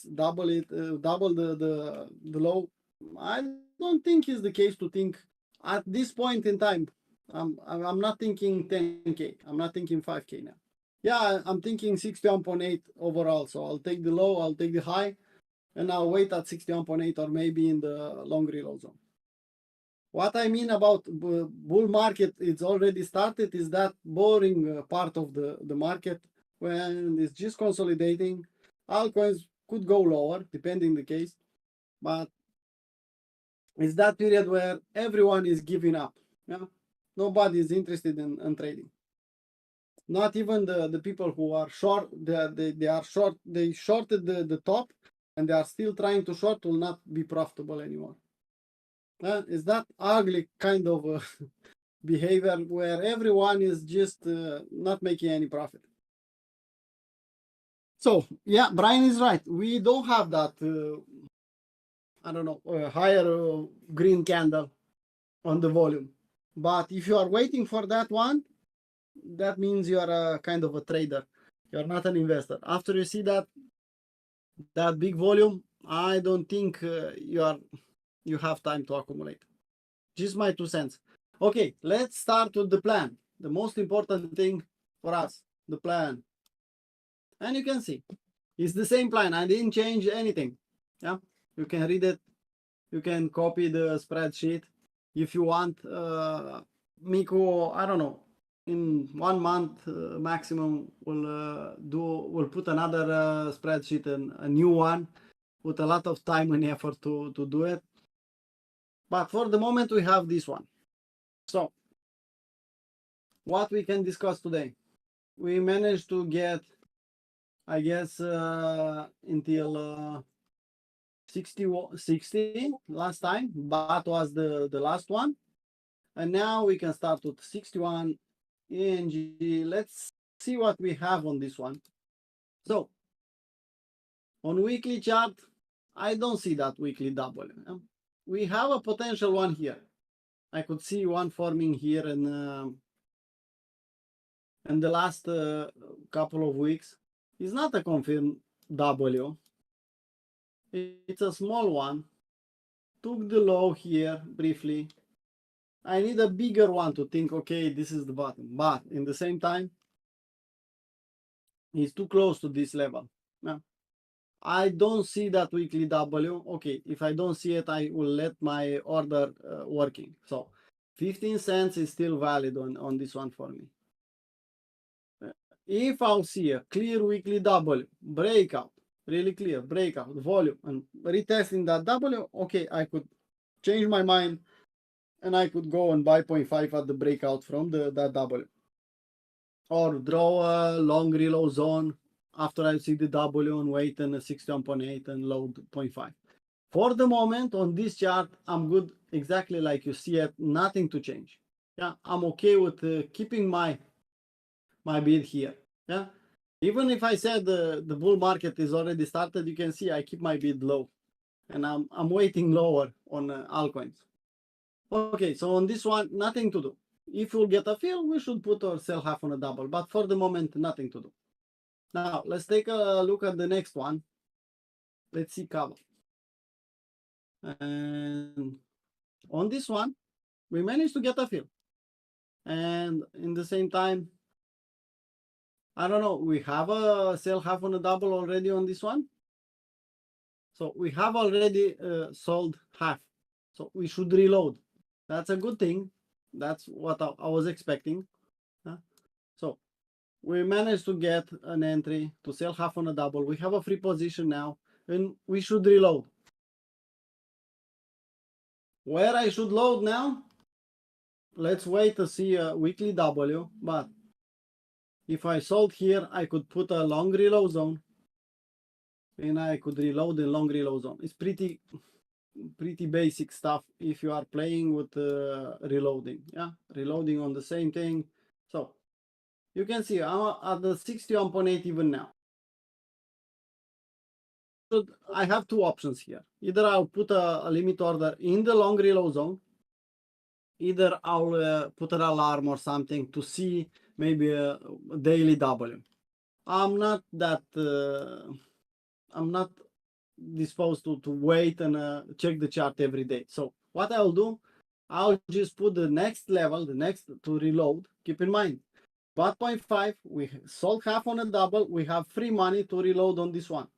double it, double the low, I don't think it's the case to think at this point in time. I'm not thinking 10K. I'm not thinking 5K now. Yeah, I'm thinking 61.8 overall. So I'll take the low, I'll take the high, and I'll wait at 61.8 or maybe in the long reload zone. What I mean about bull market, it's already started, is that boring part of the market when it's just consolidating. Altcoins could go lower, depending the case, but it's that period where everyone is giving up. Yeah, nobody is interested in trading. Not even the people who are short. They are short. They shorted the top, and they are still trying to short, will not be profitable anymore. Is that ugly kind of behavior where everyone is just not making any profit? So yeah, Brian is right. We don't have that. I don't know, higher green candle on the volume. But if you are waiting for that one, that means you are a kind of a trader. You're not an investor. After you see that big volume, I don't think you have time to accumulate. Just my 2 cents. Okay, let's start with the plan. The most important thing for us, the plan. And you can see, it's the same plan. I didn't change anything. Yeah, you can read it. You can copy the spreadsheet if you want. Miko, I don't know, in 1 month maximum, we'll put another spreadsheet and a new one with a lot of time and effort to do it. But for the moment, we have this one. So what we can discuss today, we managed to get, I guess, until 60 last time, but was the last one. And now we can start with 61 ENG. Let's see what we have on this one. So on weekly chart, I don't see that weekly double. We have a potential one here. I could see one forming here in the last couple of weeks. It's not a confirmed W. It's a small one. Took the low here briefly. I need a bigger one to think, okay, this is the bottom. But in the same time, it's too close to this level. Yeah. I don't see that weekly W. Okay, if I don't see it, I will let my order working. So 15 cents is still valid on this one for me. If I'll see a clear weekly W, breakout, really clear, breakout, volume, and retesting that W, okay, I could change my mind and I could go and buy 0.5 at the breakout from that W. Or draw a long reload zone after I see the W and wait in a 61.8 and load 0.5. For the moment on this chart, I'm good exactly like you see it, nothing to change. Yeah, I'm okay with keeping my bid here. Yeah, even if I said the bull market is already started, you can see I keep my bid low, and I'm waiting lower on altcoins. Okay, so on this one, nothing to do. If we'll get a fill, we should put or sell half on a double, but for the moment, nothing to do. Now, let's take a look at the next one. Let's see cover. And on this one, we managed to get a fill. And in the same time, I don't know, we have a sell half on a double already on this one. So we have already sold half. So we should reload. That's a good thing. That's what I was expecting. So we managed to get an entry to sell half on a double. We have a free position now, and we should reload. Where I should load now? Let's wait to see a weekly W, but if I sold here, I could put a long reload zone, and I could reload in long reload zone. It's pretty basic stuff if you are playing with reloading. Yeah, reloading on the same thing. So you can see I'm at the 61.8 even now. So I have two options here. Either I'll put a limit order in the long reload zone, either I'll put an alarm or something to see maybe a daily W. I'm not that I'm not disposed to wait and check the chart every day. So what I'll do, I'll just put the next level, the next to reload. Keep in mind, bot 0.5, we sold half on a double. We have free money to reload on this one.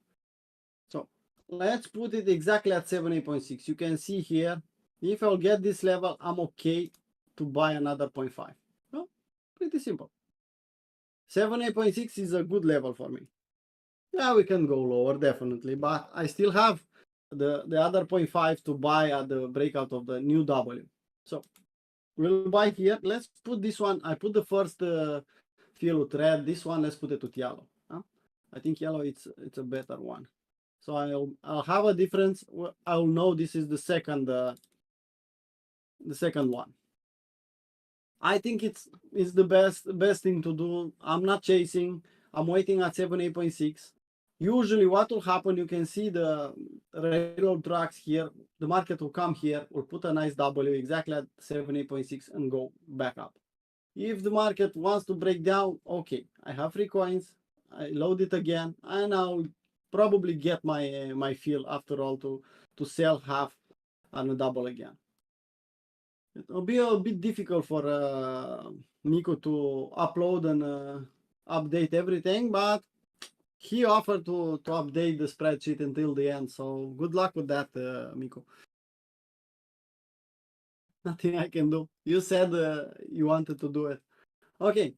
So let's put it exactly at 78.6. You can see here, if I'll get this level, I'm okay to buy another 0.5. Well, pretty simple. 78.6 is a good level for me. Yeah, we can go lower, definitely, but I still have the other 0.5 to buy at the breakout of the new W. So we'll buy here. Let's put this one. I put the first fill with red. This one, let's put it with yellow. Huh? I think yellow it's a better one. So I'll have a difference. I'll know this is the second one. I think it's the best thing to do. I'm not chasing. I'm waiting at 78.6. Usually what will happen, you can see the railroad tracks here. The market will come here, will put a nice W exactly at 78.6 and go back up. If the market wants to break down, okay, I have free coins. I load it again, and I'll probably get my fill after all to sell half on a double again. It'll be a bit difficult for Nico to upload and update everything, but he offered to update the spreadsheet until the end. So good luck with that, Miko. Nothing I can do. You said you wanted to do it. Okay.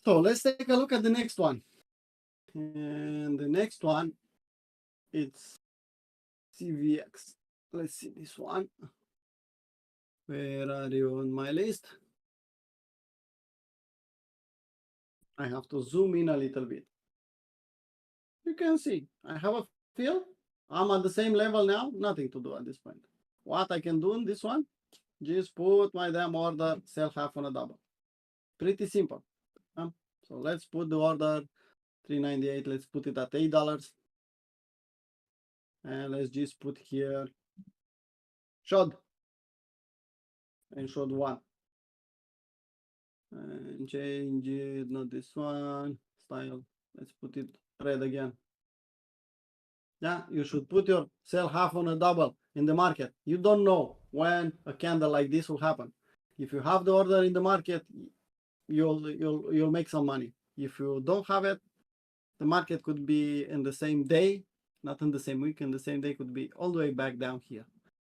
So let's take a look at the next one. And the next one, it's CVX. Let's see this one. Where are you on my list? I have to zoom in a little bit. You can see I have a fill. I'm at the same level now. Nothing to do at this point. What I can do in this one, just put my damn order, sell half on a double. Pretty simple. So let's put the order 398. Let's put it at $8. And let's just put here shot and shot one. And change it, not this one. Style. Let's put it red again. Yeah, you should put your sell half on a double in the market. You don't know when a candle like this will happen. If you have the order in the market, you'll make some money. If you don't have it, the market could be in the same day, not in the same week, in the same day, could be all the way back down here.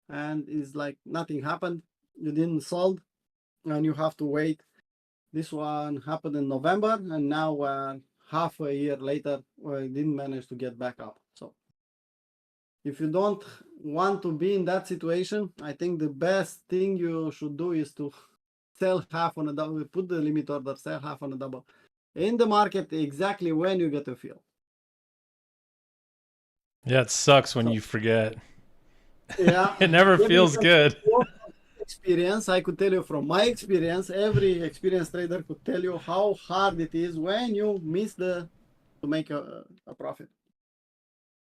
And it's like nothing happened. You didn't sold, and you have to wait. This one happened in November, and now half a year later, we didn't manage to get back up. So if you don't want to be in that situation, I think the best thing you should do is to sell half on a double, put the limit order, sell half on a double in the market exactly when you get a fill. Yeah, it sucks when you forget. Yeah, It never feels good. Experience, I could tell you from my experience, every experienced trader could tell you how hard it is when you miss to make a profit.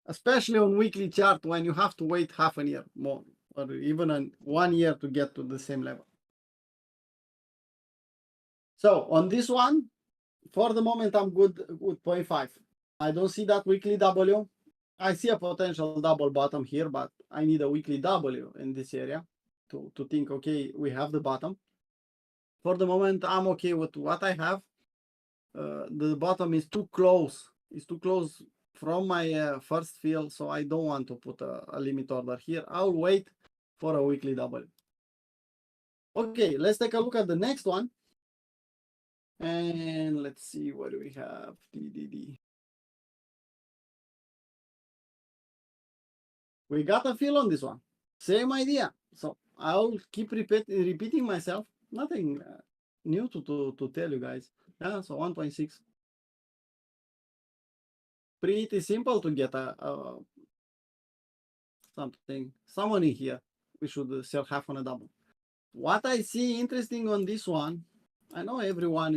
Especially on weekly chart when you have to wait half a year more, or even 1 year to get to the same level. So on this one, for the moment, I'm good with 0.5. I don't see that weekly W. I see a potential double bottom here, but I need a weekly W in this area to think, okay, we have the bottom. for the moment, I'm okay with what I have. The bottom is too close. It's too close from my first fill, so I don't want to put a limit order here. I'll wait for a weekly double. Okay, let's take a look at the next one. And let's see what do we have. DDD. We got a fill on this one. Same idea. So I'll keep repeating myself. Nothing new to tell you guys. Yeah, so 1.6. Pretty simple to get a some money here. We should sell half on a double. What I see interesting on this one, I know everyone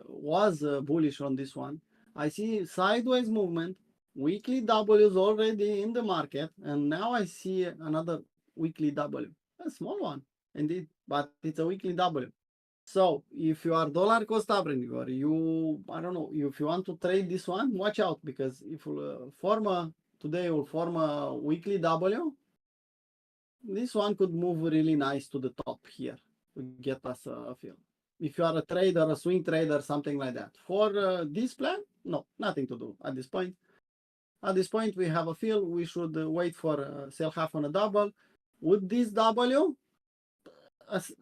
was bullish on this one. I see sideways movement, weekly W's already in the market, and now I see another weekly W, a small one indeed, but it's a weekly W. So if you are dollar cost averaging or I don't know, if you want to trade this one, watch out, because if you today will form a weekly W, this one could move really nice to the top here to get us a fill. If you are a trader, a swing trader, something like that. For this plan, no, nothing to do at this point. At this point, we have a fill. We should wait for sell half on a double. With this W,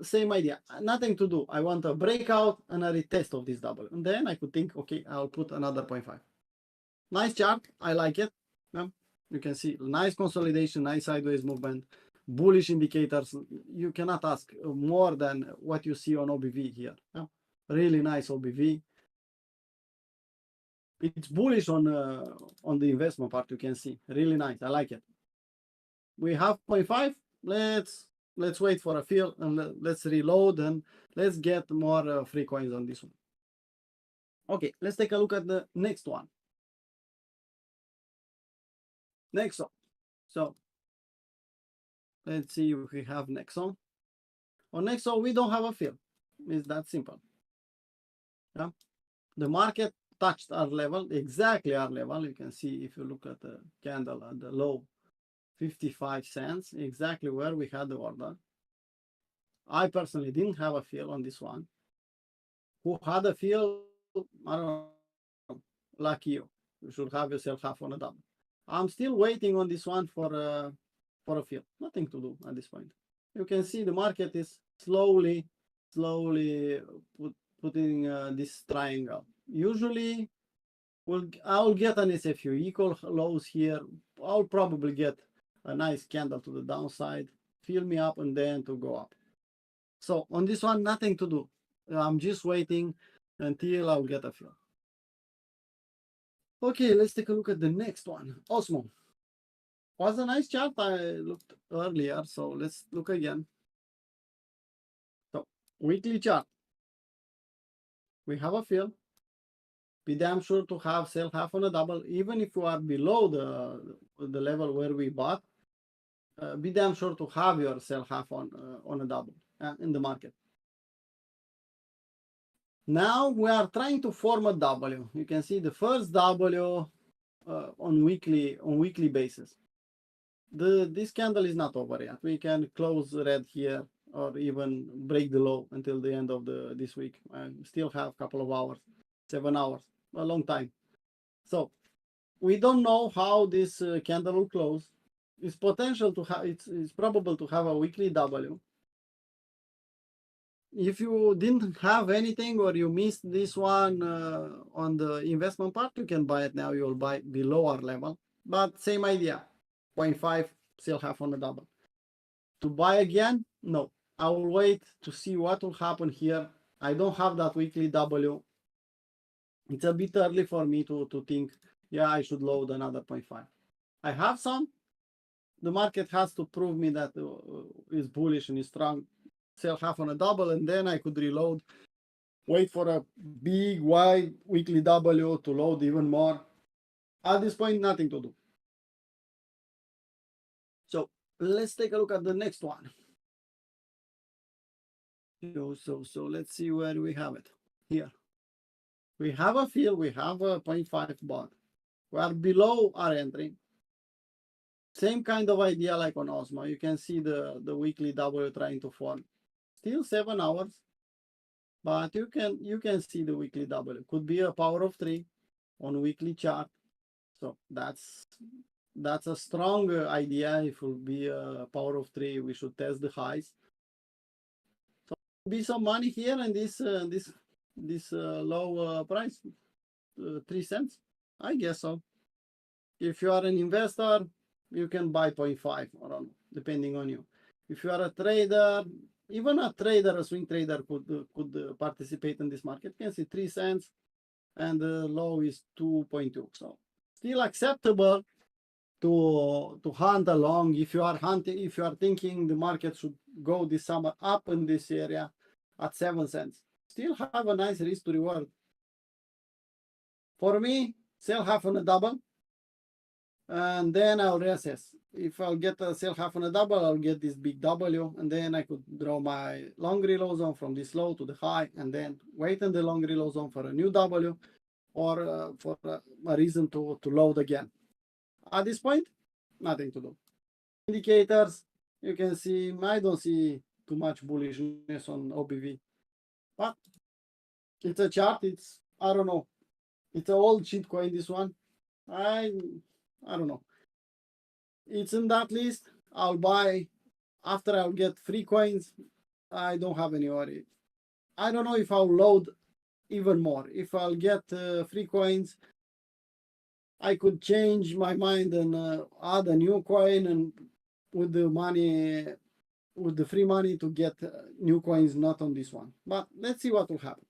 same idea, nothing to do. I want a breakout and a retest of this double. And then I could think, okay, I'll put another 0.5. Nice chart. I like it. Yeah. You can see nice consolidation, nice sideways movement, bullish indicators. You cannot ask more than what you see on OBV here. Yeah. Really nice OBV. It's bullish on the investment part. You can see really nice. I like it. We have 0.5. Let's wait for a fill and let's reload and let's get more free coins on this one. Okay, let's take a look at the next one. Nexo. So let's see if we have Nexo. On Nexo, we don't have a fill. It's that simple. Yeah. The market touched our level, exactly our level. You can see if you look at the candle at the low, 55 cents, exactly where we had the order. I personally didn't have a fill on this one. Who had a fill, I don't know, lucky you. You should have yourself half on a double. I'm still waiting on this one for a fill. Nothing to do at this point. You can see the market is slowly putting this triangle. Usually, I'll get an SFU equal lows here. I'll probably get a nice candle to the downside, fill me up, and then to go up. So on this one, nothing to do. I'm just waiting until I'll get a fill. Okay, let's take a look at the next one. Osmo. Was a nice chart I looked earlier, so let's look again. So weekly chart. We have a fill. Be damn sure to have sell half on a double, even if you are below the level where we bought. Be damn sure to have your sell half on a double in the market. Now we are trying to form a W. You can see the first W on weekly basis. This candle is not over yet. We can close red here or even break the low until the end of this week. I still have a couple of hours, 7 hours, a long time. So we don't know how this candle will close. It's potential to have. It's probable to have a weekly W. If you didn't have anything or you missed this one on the investment part, you can buy it now. You'll buy below our level, but same idea. 0.5 still half on the double. To buy again, no. I will wait to see what will happen here. I don't have that weekly W. It's a bit early for me to think, yeah, I should load another 0.5. I have some. The market has to prove me that it's bullish and is strong. Sell half on a double, and then I could reload. Wait for a big, wide weekly W to load even more. At this point, nothing to do. So let's take a look at the next one. So let's see where we have it. Here. We have a fill, we have a 0.5 bond. We are below our entry. Same kind of idea like on Osmo. You can see the weekly W trying to form. Still 7 hours, But you can see the weekly double. It could be a power of three on weekly chart. So that's a strong idea. If it will be a power of three, we should test the highs. So be some money here in this low price, 3 cents. I guess so. If you are an investor, you can buy 0.5 or on, depending on you. If you are a trader, even a trader, a swing trader could participate in this market. You can see 3 cents and the low is 2.2. So still acceptable to hunt along. If you are hunting, if you are thinking the market should go this summer up in this area at 7 cents, still have a nice risk to reward. For me, sell half on a double, and then I'll reassess. If I'll get a sell half on a double, I'll get this big W, and then I could draw my long relow zone from this low to the high, and then wait in the long relow zone for a new W, or for a reason to load again. At this point, nothing to do. Indicators, you can see, I don't see too much bullishness on OBV, but it's a chart. It's, I don't know, it's an old cheat coin, this one. I don't know. It's in that list. I'll buy after I'll get free coins. I don't have any worry. I don't know if I'll load even more. If I'll get free coins, I could change my mind and add a new coin, and with the money, with the free money, to get new coins, not on this one. But let's see what will happen.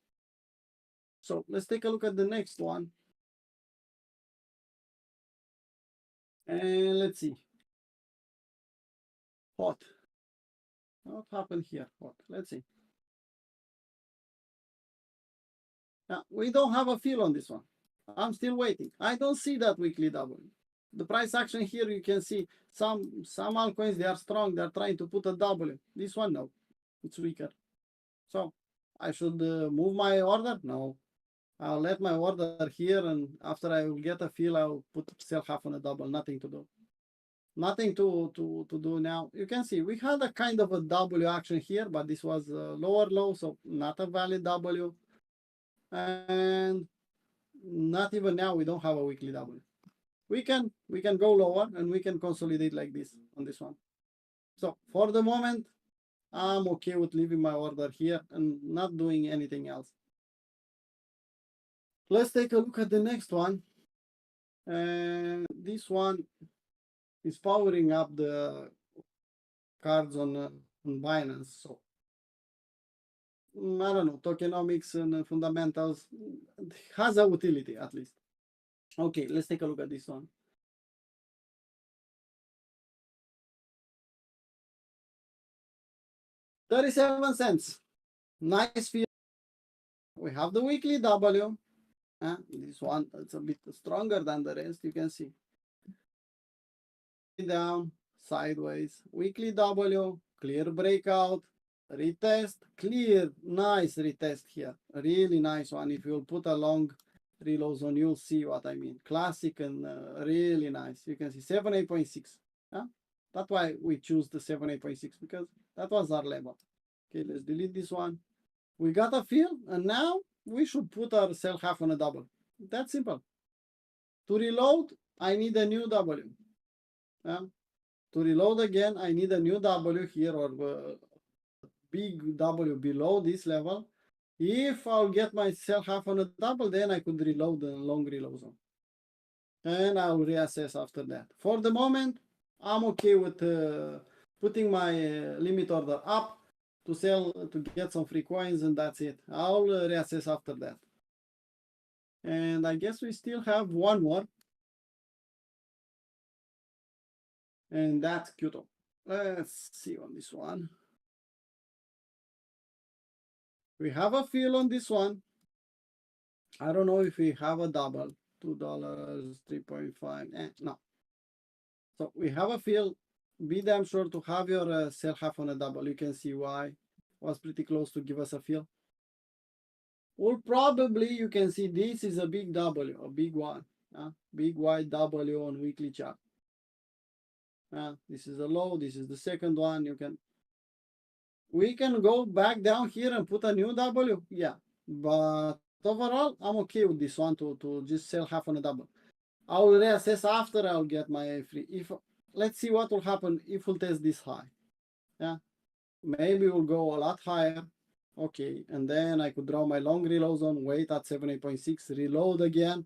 So let's take a look at the next one. And let's see. Hot. What happened here? Hot. Let's see. Now, we don't have a fill on this one. I'm still waiting. I don't see that weekly double. The price action here, you can see some altcoins, they are strong. They're trying to put a W. This one, no, it's weaker. So I should move my order? No. I'll let my order here, and after I will get a fill, I'll put sell half on a double. Nothing to do. Nothing to do now. You can see we had a kind of a W action here, but this was a lower low, so not a valid W. And not even now, we don't have a weekly W. We can go lower and we can consolidate like this on this one. So for the moment, I'm okay with leaving my order here and not doing anything else. Let's take a look at the next one. And this one is powering up the cards on Binance. So I don't know, tokenomics and fundamentals has a utility at least. Okay, let's take a look at this one. $0.37. Nice feel. We have the weekly W. This one, it's a bit stronger than the rest, you can see. Down, sideways, weekly W, clear breakout, retest, clear, nice retest here. Really nice one. If you'll put a long reload zone, you'll see what I mean. Classic and really nice. You can see 78.6. That's why we choose the 78.6, because that was our level. Okay, let's delete this one. We got a fill, and now we should put our sell half on a double. That's simple. To reload, I need a new W. To reload again, I need a new W here, or big W below this level. If I'll get my sell half on a double, then I could reload the long reload zone. And I'll reassess after that. For the moment, I'm okay with putting my limit order up to sell, to get some free coins, and that's it. I'll reassess after that. And I guess we still have one more. And that's Kyoto. Let's see on this one. We have a fill on this one. I don't know if we have a double. $2, 3.5. No. So we have a fill. Be damn sure to have your sell half on a double. You can see why. Was pretty close to give us a fill. Well, probably you can see this is a big W, a big one. Big white W on weekly chart. This is a low. This is the second one. You can We can go back down here and put a new W. Yeah. But overall, I'm okay with this one to just sell half on a double. I will reassess after I'll get my free. If let's see what will happen if we'll test this high. Yeah. Maybe we'll go a lot higher. Okay. And then I could draw my long reload zone, wait at 78.6, reload again.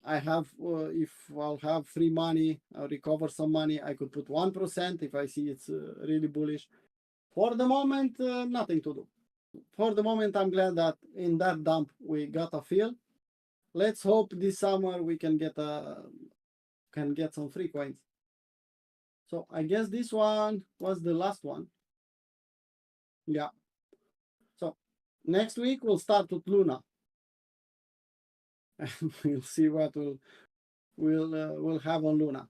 I have, if I'll have free money, I'll recover some money. I could put 1% if I see it's really bullish. For the moment, nothing to do. For the moment, I'm glad that in that dump we got a fill. Let's hope this summer we can get some free coins. So I guess this one was the last one. Yeah. So next week we'll start with Luna. We'll see what we'll have on Luna.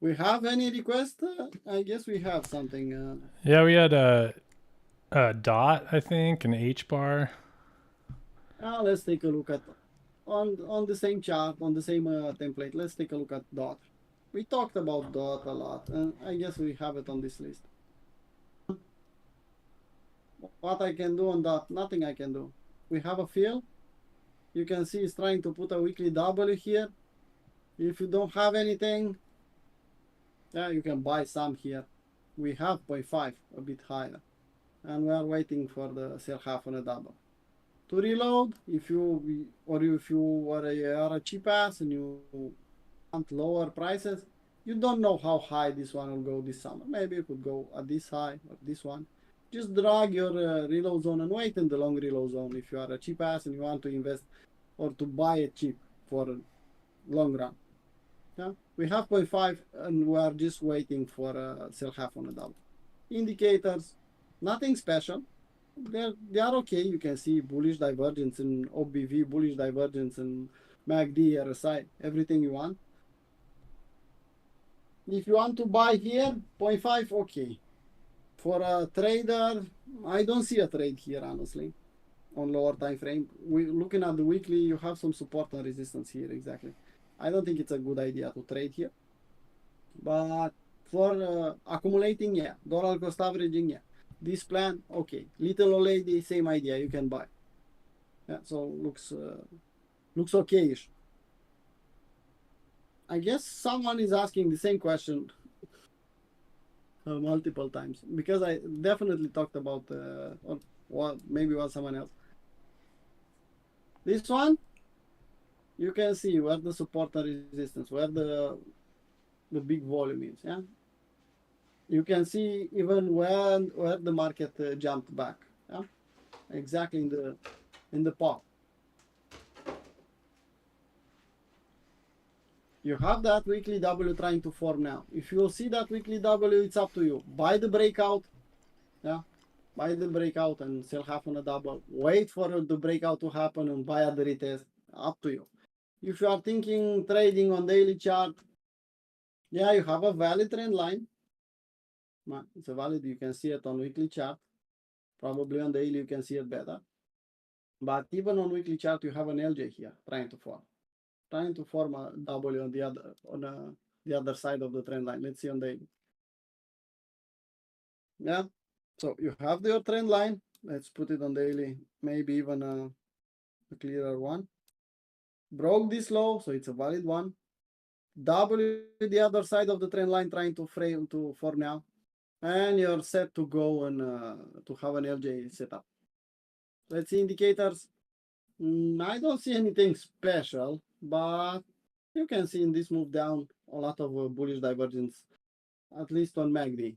We have any request? I guess we have something. Yeah, we had a dot, I think, an H bar. Let's take a look at on the same chart, on the same template. Let's take a look at dot. We talked about dot a lot, and I guess we have it on this list. What I can do on dot? Nothing I can do. We have a fill. You can see it's trying to put a weekly W here. If you don't have anything, yeah, you can buy some here. We have 0.5, a bit higher. And we are waiting for the sell half on a double. To reload, if you are a cheap ass and you want lower prices, you don't know how high this one will go this summer. Maybe it could go at this high or this one. Just drag your reload zone and wait in the long reload zone if you are a cheap ass and you want to invest or to buy it cheap for a long run. Yeah, we have 0.5 and we are just waiting for sell half on a double. Indicators, nothing special. They are okay. You can see bullish divergence in OBV, bullish divergence in MACD, RSI, everything you want. If you want to buy here, 0.5, okay. For a trader, I don't see a trade here, honestly, on lower time frame. We looking at the weekly, you have some support and resistance here, exactly. I don't think it's a good idea to trade here. But for accumulating, yeah. Dollar cost averaging, yeah. This plan, okay. Little old lady, same idea, you can buy. Yeah, so looks okay-ish. I guess someone is asking the same question multiple times because I definitely talked about or maybe was someone else. This one, you can see where the support and resistance, where the big volume is. Yeah, you can see even where the market jumped back. Yeah, exactly in the pop. You have that weekly W trying to form now. If you see that weekly W, it's up to you. Buy the breakout. Yeah, buy the breakout and sell half on a double. Wait for the breakout to happen and buy at the retest. Up to you. If you are thinking trading on daily chart, yeah, you have a valid trend line. It's a valid, you can see it on weekly chart. Probably on daily you can see it better. But even on weekly chart, you have an LJ here trying to form a W on the other side of the trend line. Let's see on daily. Yeah, so you have your trend line. Let's put it on daily, maybe even a clearer one. Broke this low, so it's a valid one. W the other side of the trend line trying to form now. And you're set to go and to have an LJ setup. Let's see indicators. I don't see anything special, but you can see in this move down a lot of bullish divergence, at least on MACD.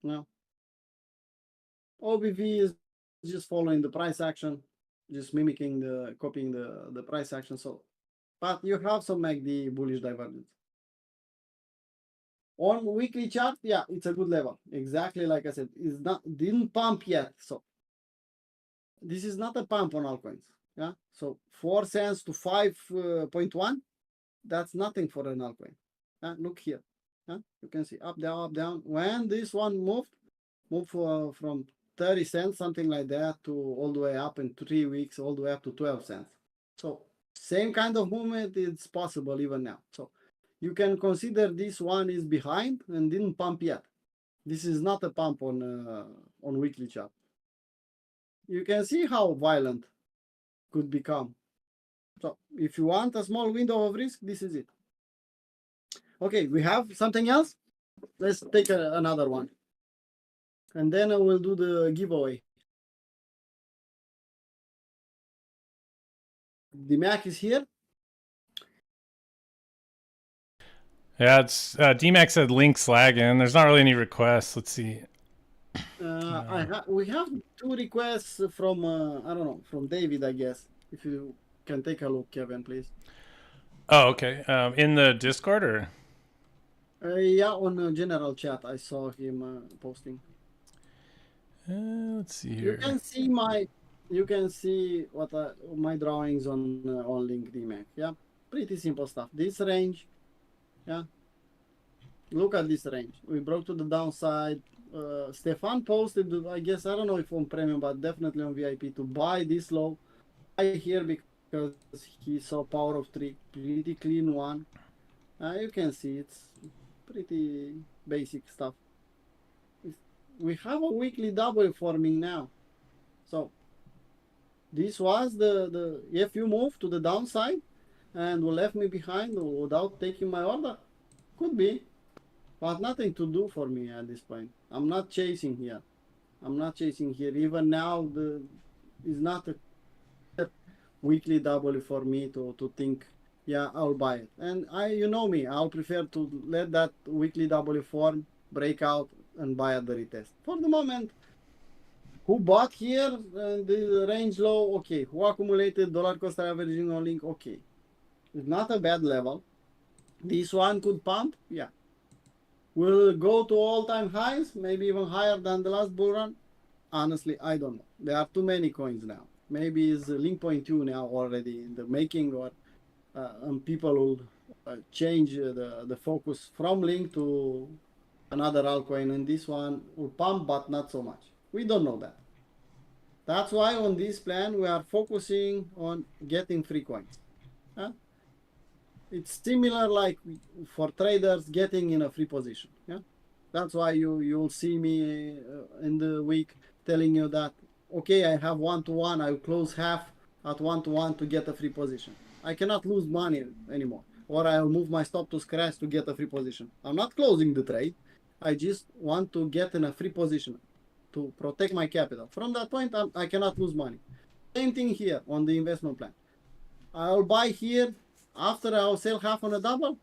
No, OBV is just following the price action, just copying the price action. So, but you have some MACD bullish divergence. On weekly chart, yeah, it's a good level. Exactly like I said, didn't pump yet. So this is not a pump on altcoins. Yeah, so 4 cents to 5.1, that's nothing for an altcoin. Look here. You can see up, down, up, down. When this one moved from 30 cents, something like that, to all the way up in 3 weeks, all the way up to 12 cents. So same kind of movement is possible even now. So you can consider this one is behind and didn't pump yet. This is not a pump on weekly chart. You can see how violent could become. So if you want a small window of risk, this is it. Okay, we have something else. Let's take another one, and then I will do the giveaway. The Mac is here. Yeah, it's DMAX said links lagging. There's not really any requests. Let's see. We have 2 requests from I don't know, from David, I guess. If you can take a look, Kevin, please. Oh, okay. In the Discord or? Yeah, on general chat, I saw him posting. Let's see here. You can see what my drawings on link DMAC. Yeah, pretty simple stuff. This range, yeah. Look at this range. We broke to the downside. Stefan posted, I guess, I don't know if on premium, but definitely on VIP, to buy this low. Buy here because he saw power of 3, pretty clean one. You can see it's pretty basic stuff. We have a weekly double forming now. So this was the if you move to the downside and will left me behind without taking my order, could be, but nothing to do for me at this point. I'm not chasing here. Even now, is not a weekly double for me to think, yeah, I'll buy it. And you know me, I'll prefer to let that weekly double form break out and buy at the retest. For the moment, who bought here the range low? Okay. Who accumulated dollar cost averaging on link? Okay. It's not a bad level. This one could pump, yeah. Will go to all-time highs, maybe even higher than the last bull run? Honestly, I don't know. There are too many coins now. Maybe it's link point 2 now already in the making, or and people will change the focus from link to another altcoin, and this one will pump, but not so much. We don't know that. That's why on this plan we are focusing on getting free coins. Huh? It's similar like for traders getting in a free position. Yeah, that's why you'll see me in the week telling you that, okay, I have 1-to-1, I'll close half at 1-to-1 to get a free position. I cannot lose money anymore, or I'll move my stop to scratch to get a free position. I'm not closing the trade. I just want to get in a free position to protect my capital. From that point, I cannot lose money. Same thing here on the investment plan. I'll buy here, after I'll sell half on a double.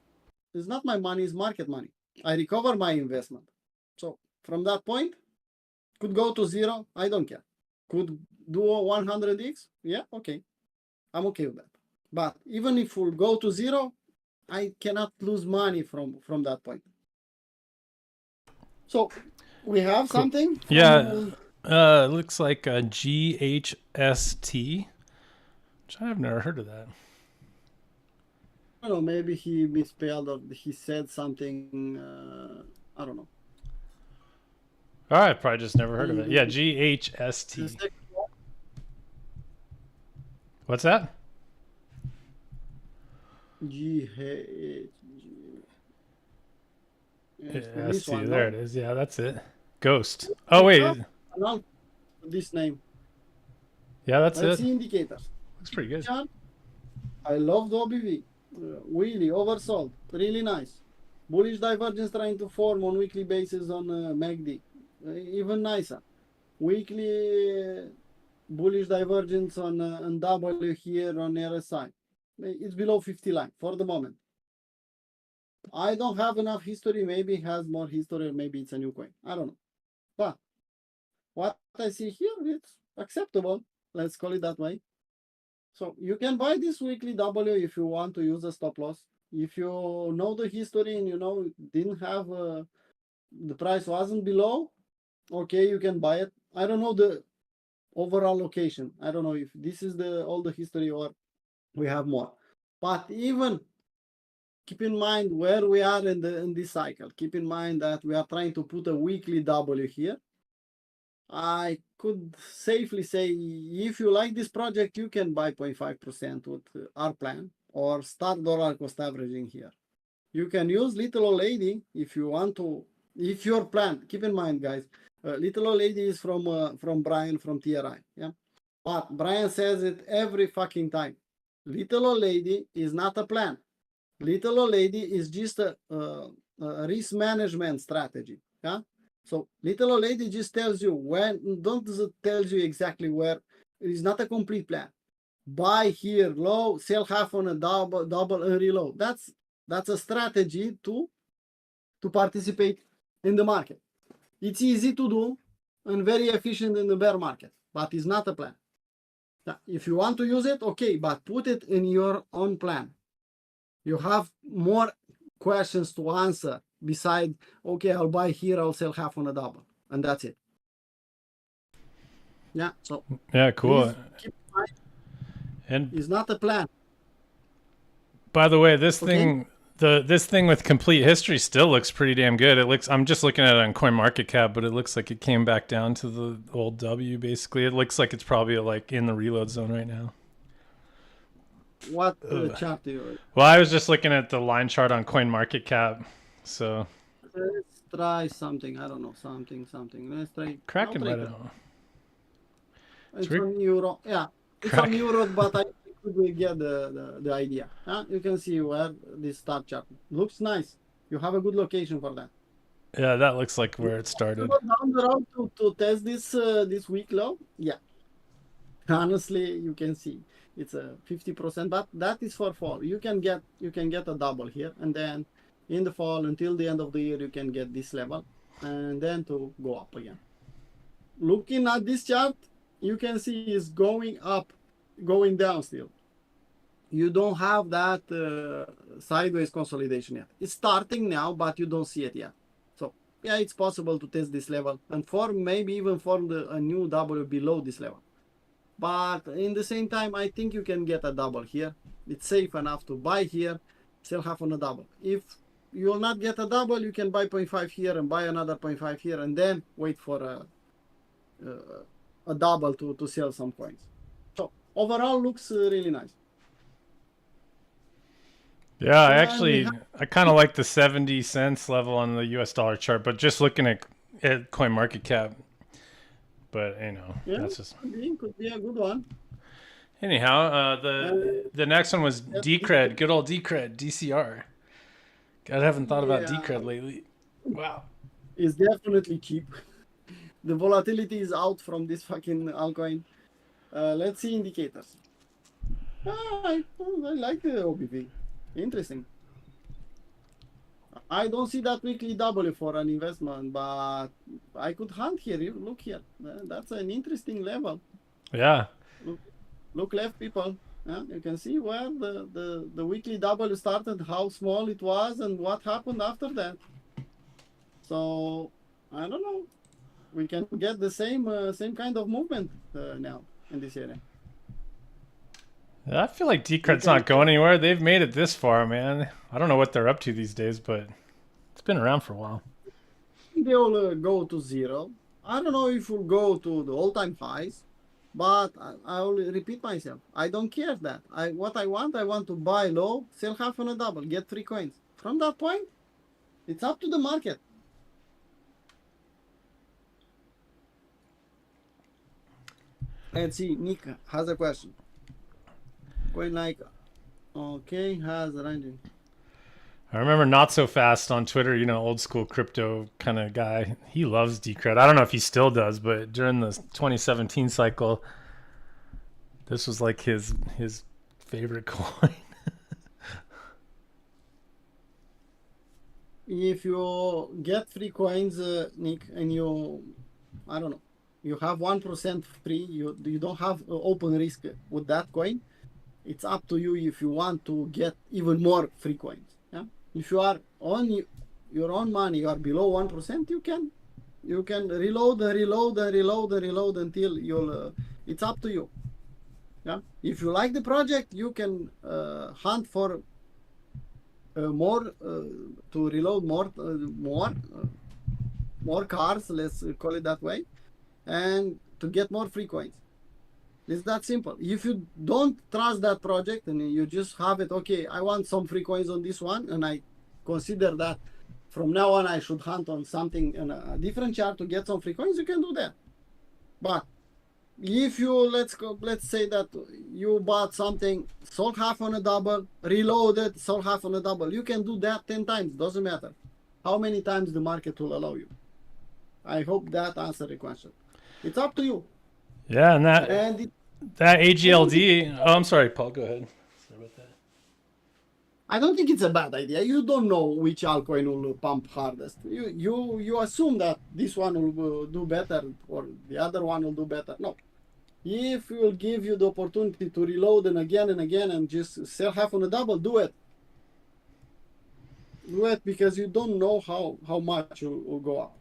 It's not my money, it's market money. I recover my investment. So from that point, could go to 0, I don't care. Could do a 100x, yeah, okay. I'm okay with that. But even if we'll go to 0, I cannot lose money from that point. So we have Cool. something. Yeah. Looks like a GHST, which I've never heard of that. I don't know, maybe he misspelled or he said something. I don't know. All right, probably just never heard of it. Yeah, GHST. What's that? Yeah, I see. There it is. Yeah, that's it. Ghost. Oh wait. This name. Yeah, that's Let's it. see indicators. Looks pretty good. I love the OBV. Really oversold. Really nice. Bullish divergence trying to form on weekly basis on MACD. Even nicer. Weekly bullish divergence on W here on RSI. It's below 50 line for the moment. I don't have enough history. Maybe it has more history, or maybe it's a new coin. I don't know. But what I see here, it's acceptable. Let's call it that way. So you can buy this weekly W if you want to use a stop loss. If you know the history and you know didn't have the price wasn't below, okay, you can buy it. I don't know the overall location. I don't know if this is all the history or we have more. But even keep in mind where we are in this cycle. Keep in mind that we are trying to put a weekly W here. I could safely say, if you like this project, you can buy 0.5% with our plan, or start dollar cost averaging here. You can use little old lady if you want to if your plan, keep in mind, guys, little old lady is from Brian from TRI, yeah. But Brian says it every fucking time. Little old lady is not a plan. Little old lady is just a risk management strategy, yeah. So little old lady just tells you when, don't tells you exactly where. It's not a complete plan. Buy here low, sell half on a double and reload. That's a strategy to participate in the market. It's easy to do and very efficient in the bear market, but it's not a plan. Now, if you want to use it, okay, but put it in your own plan. You have more questions to answer beside, okay, I'll buy here, I'll sell half on a double, and that's it. Yeah, so Yeah, cool. please keep in mind, And it's not a plan. by the way, this Okay. thing, this thing with complete history still looks pretty damn good. It looks. I'm just looking at it on CoinMarketCap, but it looks like it came back down to the old W. Basically, it looks like it's probably like in the reload zone right now. What chart do you? Well, I was just looking at the line chart on CoinMarketCap. So Let's try something. I don't know, something. Let's try. Kraken might Outright. have. It's weird. on euro. Yeah, it's on euro, but I could get the idea. You can see where this start chart looks nice. You have a good location for that. Yeah, that looks like where it started. Go down the road to test this week low. Yeah, honestly, you can see it's a 50%, but that is for fall. You can get a double here, and then in the fall until the end of the year you can get this level, and then to go up again. Looking at this chart, you can see it's going up, going down still. You don't have that sideways consolidation yet. It's starting now, but you don't see it yet. So yeah, it's possible to test this level and form, maybe even form a new W below this level. But in the same time, I think you can get a double here. It's safe enough to buy here, sell half on a double. If you will not get a double, you can buy 0.5 here and buy another 0.5 here, and then wait for a double to sell some coins. So overall, looks really nice. Yeah, I kind of like the 70 cents level on the US dollar chart, but just looking at CoinMarketCap. But Yeah, that's just. could be a good one. Anyhow, the next one was Decred, good old Decred, DCR. God, I haven't thought about Decred lately. Wow. It's definitely cheap. The volatility is out from this fucking altcoin. Let's see indicators. I like the OBV. Interesting. I don't see that weekly W for an investment, but I could hunt here. You look here. That's an interesting level. Yeah. Look left, people. You can see where the weekly W started, how small it was, and what happened after that. So I don't know. We can get the same kind of movement now in this area. I feel like Decred's not going anywhere. They've made it this far, man. I don't know what they're up to these days, but it's been around for a while. They will go to zero. I don't know if we'll go to the all-time highs, but I will repeat myself. I don't care that. What I want to buy low, sell half on a double, get 3 coins. From that point, it's up to the market. Let's see, Nick has a question. Coin like, okay, has a ranging. I remember Not So Fast on Twitter, old school crypto kind of guy. He loves Decred. I don't know if he still does, but during the 2017 cycle, this was like his favorite coin. If you get 3 coins, Nick, and I don't know, you have 1% free, you don't have open risk with that coin. It's up to you if you want to get even more free coins. Yeah, if you are on your own money, you are below 1%, you can reload until you'll. It's up to you. Yeah, if you like the project, you can hunt for more to reload more cars. Let's call it that way, and to get more free coins. It's that simple. If you don't trust that project and you just have it, okay, I want some free coins on this one, and I consider that from now on I should hunt on something in a different chart to get some free coins, you can do that. But if you let's say that you bought something, sold half on a double, reloaded, sold half on a double, you can do that 10 times, doesn't matter how many times the market will allow you. I hope that answered the question. It's up to you. Yeah, and And that AGLD. Oh, I'm sorry, Paul. Go ahead. Sorry about that. I don't think it's a bad idea. You don't know which altcoin will pump hardest. You assume that this one will do better or the other one will do better. No. If it will give you the opportunity to reload and again and just sell half on a double, do it. Do it because you don't know how much will go up.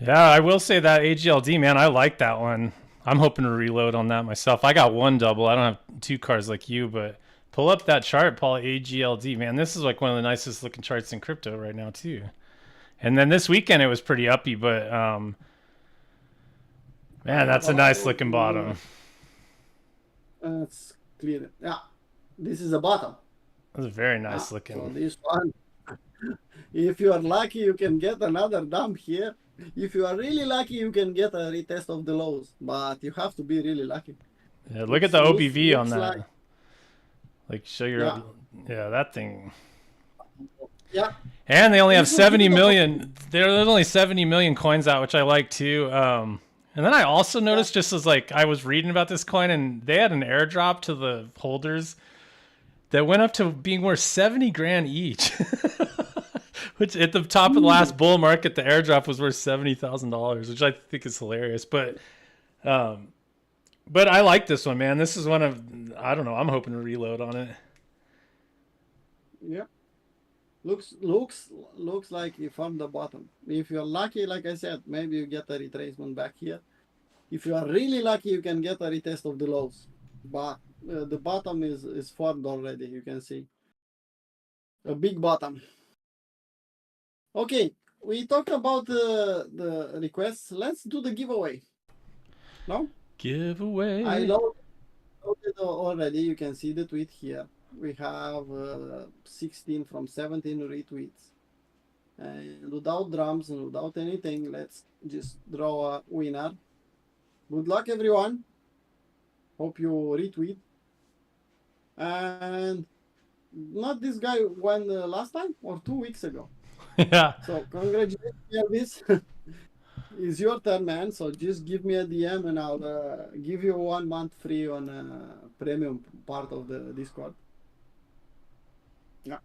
Yeah, I will say that AGLD, man, I like that one. I'm hoping to reload on that myself. I got one double. I don't have two cards like you, but pull up that chart, Paul. AGLD, man. This is like one of the nicest looking charts in crypto right now, too. And then this weekend it was pretty uppy, but man, that's a nice looking bottom. That's clear. Yeah, this is the bottom. That's a very nice looking. So this one, if you are lucky, you can get another dump here. If you are really lucky, you can get a retest of the lows, but you have to be really lucky. Yeah, look at the OBV on that. Like show your yeah, that thing. Yeah. And they only have 70 million. There's only 70 million coins out, which I like too. And then I also noticed, just as like I was reading about this coin, and they had an airdrop to the holders that went up to being worth 70 grand each. Which at the top of the last bull market, the airdrop was worth $70,000, which I think is hilarious. But I like this one, man. This is one of, I don't know, I'm hoping to reload on it. Yeah. Looks like you found the bottom. If you're lucky, like I said, maybe you get a retracement back here. If you are really lucky, you can get a retest of the lows. But the bottom is formed already, you can see. A big bottom. Okay, we talked about the requests. Let's do the giveaway. No? Giveaway. I loaded already. You can see the tweet here. We have 16 from 17 retweets. And without drums and without anything, let's just draw a winner. Good luck, everyone. Hope you retweet. And not this guy won last time or 2 weeks ago. Yeah. So congratulations, Elvis. It's your turn, man. So just give me a DM and I'll give you 1 month free on premium part of the Discord. Yeah.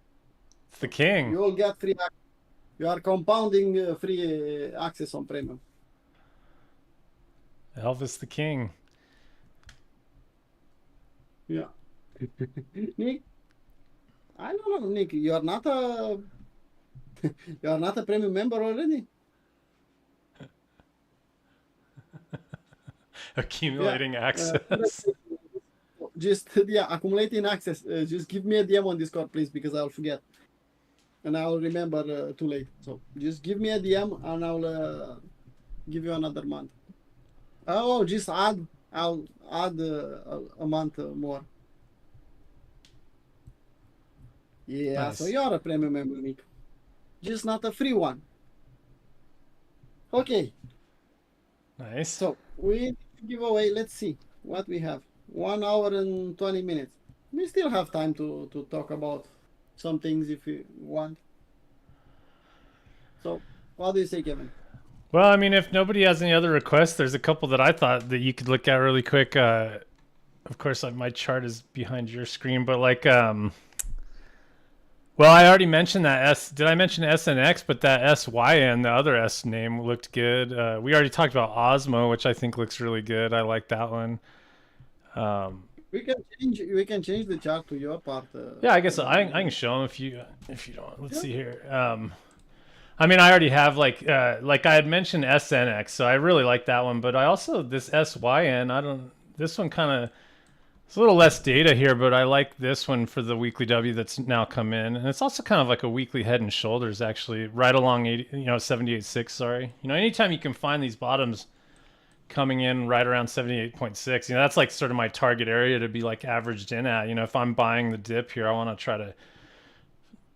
It's the king. You will get free access. You are compounding free access on premium. Elvis the king. Yeah. Nick, I don't know, Nick. You are not a premium member already. Accumulating access. Just accumulating access. Just give me a DM on Discord, please, because I'll forget, and I'll remember too late. So just give me a DM, and I'll give you another month. Oh, just add. I'll add a month more. Yeah, nice. So you're a premium member, Nick. Just not a free one. Okay. Nice. So we give away. Let's see what we have. 1 hour and 20 minutes. We still have time to talk about some things if you want. So what do you say, Kevin? Well, I mean, if nobody has any other requests, there's a couple that I thought that you could look at really quick. Of course, my chart is behind your screen, but like, well, I already mentioned that did I mention SNX? But that SYN, the other S name, looked good. We already talked about Osmo, which I think looks really good. I like that one. We can change the chart to your part. Yeah, I guess I can show them if you don't. Let's see here. I mean, I already have like I had mentioned SNX, so I really like that one. But I also this SYN. This one kind of, it's a little less data here, but I like this one for the weekly W that's now come in, and it's also kind of like a weekly head and shoulders, actually, right along 78.6. Sorry, anytime you can find these bottoms coming in right around 78.6, that's like sort of my target area to be like averaged in at. If I'm buying the dip here, I want to try to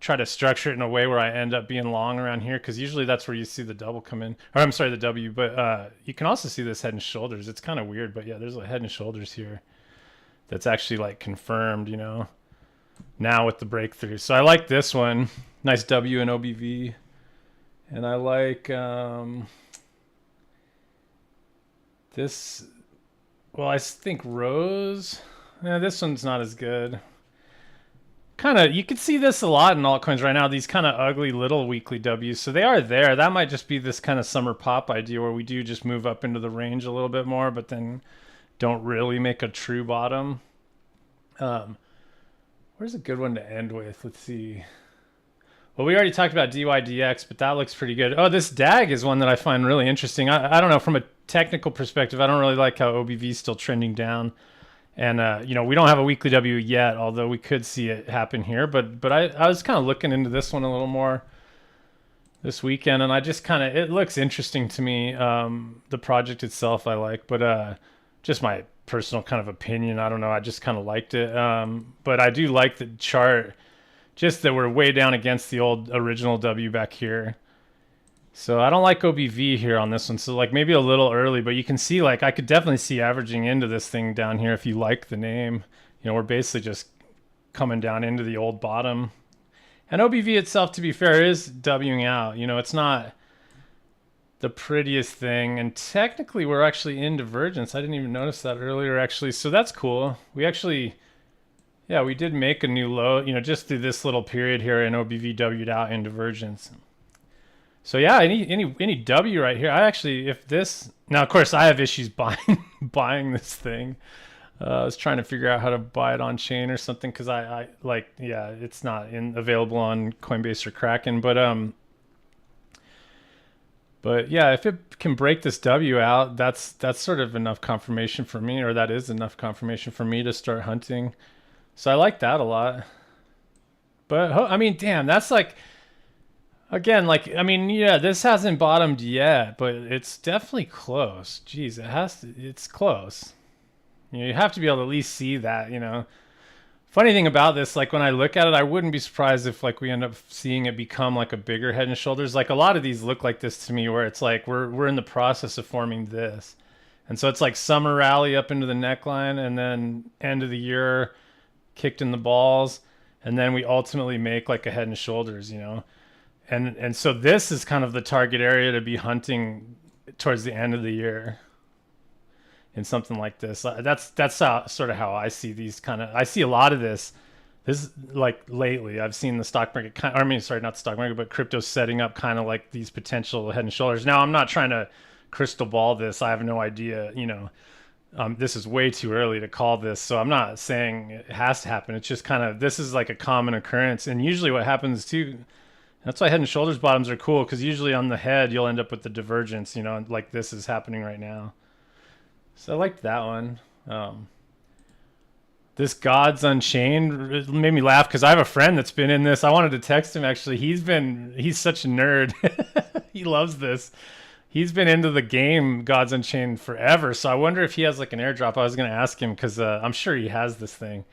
try to structure it in a way where I end up being long around here, because usually that's where you see the double come in, or I'm sorry, the W. But you can also see this head and shoulders. It's kind of weird, but yeah, there's a head and shoulders here that's actually like confirmed, now with the breakthrough. So I like this one. Nice W and OBV. And I like this. Well, I think Rose. Yeah, this one's not as good. Kind of, you can see this a lot in altcoins right now. These kind of ugly little weekly W's. So they are there. That might just be this kind of summer pop idea where we do just move up into the range a little bit more, but then don't really make a true bottom. Where's a good one to end with? Let's see. Well, we already talked about DYDX, but that looks pretty good. Oh, this DAG is one that I find really interesting. I don't know, from a technical perspective, I don't really like how OBV is still trending down. And, we don't have a weekly W yet, although we could see it happen here. But I was kind of looking into this one a little more this weekend, and I just it looks interesting to me. The project itself I like, but just my personal kind of opinion. I don't know. I just kind of liked it. But I do like the chart, just that we're way down against the old original W back here. So I don't like OBV here on this one. So like maybe a little early, but you can see like I could definitely see averaging into this thing down here if you like the name. We're basically just coming down into the old bottom. And OBV itself, to be fair, is Wing out. It's not the prettiest thing. And technically we're actually in divergence. I didn't even notice that earlier actually. So that's cool. We actually, yeah, we did make a new low, just through this little period here, and OBV W'd out in divergence. So yeah, any W right here. I actually, if this, now of course I have issues buying this thing. I was trying to figure out how to buy it on chain or something, because I like, yeah, it's not available on Coinbase or Kraken, but yeah, if it can break this W out, that's sort of enough confirmation for me, or that is enough confirmation for me to start hunting. So I like that a lot. But I mean, damn, that's like, again, like, I mean, yeah, this hasn't bottomed yet, but it's definitely close. Jeez, it's close. You have to be able to at least see that, Funny thing about this, like when I look at it, I wouldn't be surprised if like we end up seeing it become like a bigger head and shoulders. Like a lot of these look like this to me, where it's like we're in the process of forming this. And so it's like summer rally up into the neckline, and then end of the year kicked in the balls, and then we ultimately make like a head and shoulders, And so this is kind of the target area to be hunting towards the end of the year in something like this. That's sort of how I see these I see a lot of this. This like lately, I've seen the stock market not the stock market, but crypto setting up kind of like these potential head and shoulders. Now, I'm not trying to crystal ball this. I have no idea, this is way too early to call this. So I'm not saying it has to happen. It's just this is like a common occurrence. And usually what happens too, that's why head and shoulders bottoms are cool, because usually on the head, you'll end up with the divergence, like this is happening right now. So I liked that one. This Gods Unchained made me laugh, because I have a friend that's been in this. I wanted to text him actually. He's such a nerd. He loves this. He's been into the game Gods Unchained forever. So I wonder if he has like an airdrop. I was going to ask him, because I'm sure he has this thing.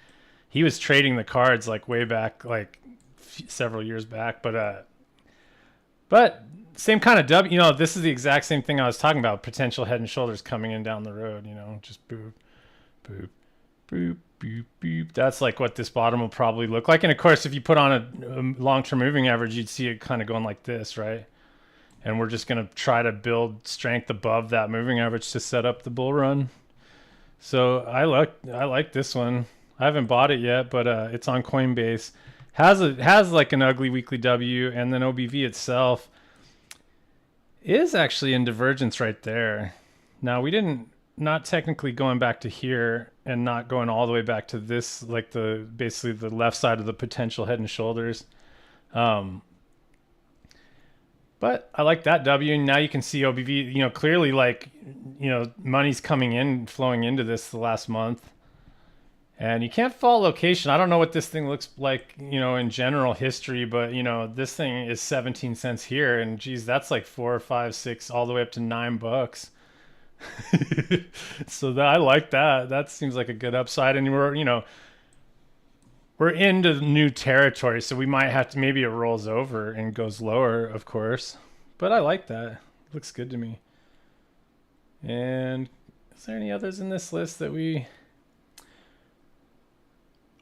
He was trading the cards like way back, like several years back, but same kind of W. This is the exact same thing I was talking about. Potential head and shoulders coming in down the road. Just boop, boop, boop, boop, boop. That's like what this bottom will probably look like. And of course, if you put on a long-term moving average, you'd see it kind of going like this, right? And we're just gonna try to build strength above that moving average to set up the bull run. So I like this one. I haven't bought it yet, but it's on Coinbase. Has like an ugly weekly W, and then OBV itself is actually in divergence right there. Now not technically going back to here, and not going all the way back to this, like basically the left side of the potential head and shoulders. But I like that W, and now you can see OBV, clearly like, money's coming in, flowing into this the last month. And you can't follow location. I don't know what this thing looks like, in general history, but this thing is 17 cents here, and geez, that's like 4, 5, 6, all the way up to $9. So I like that. That seems like a good upside, and we're, we're into new territory, so we might have to, maybe it rolls over and goes lower, of course. But I like that. Looks good to me. And is there any others in this list that we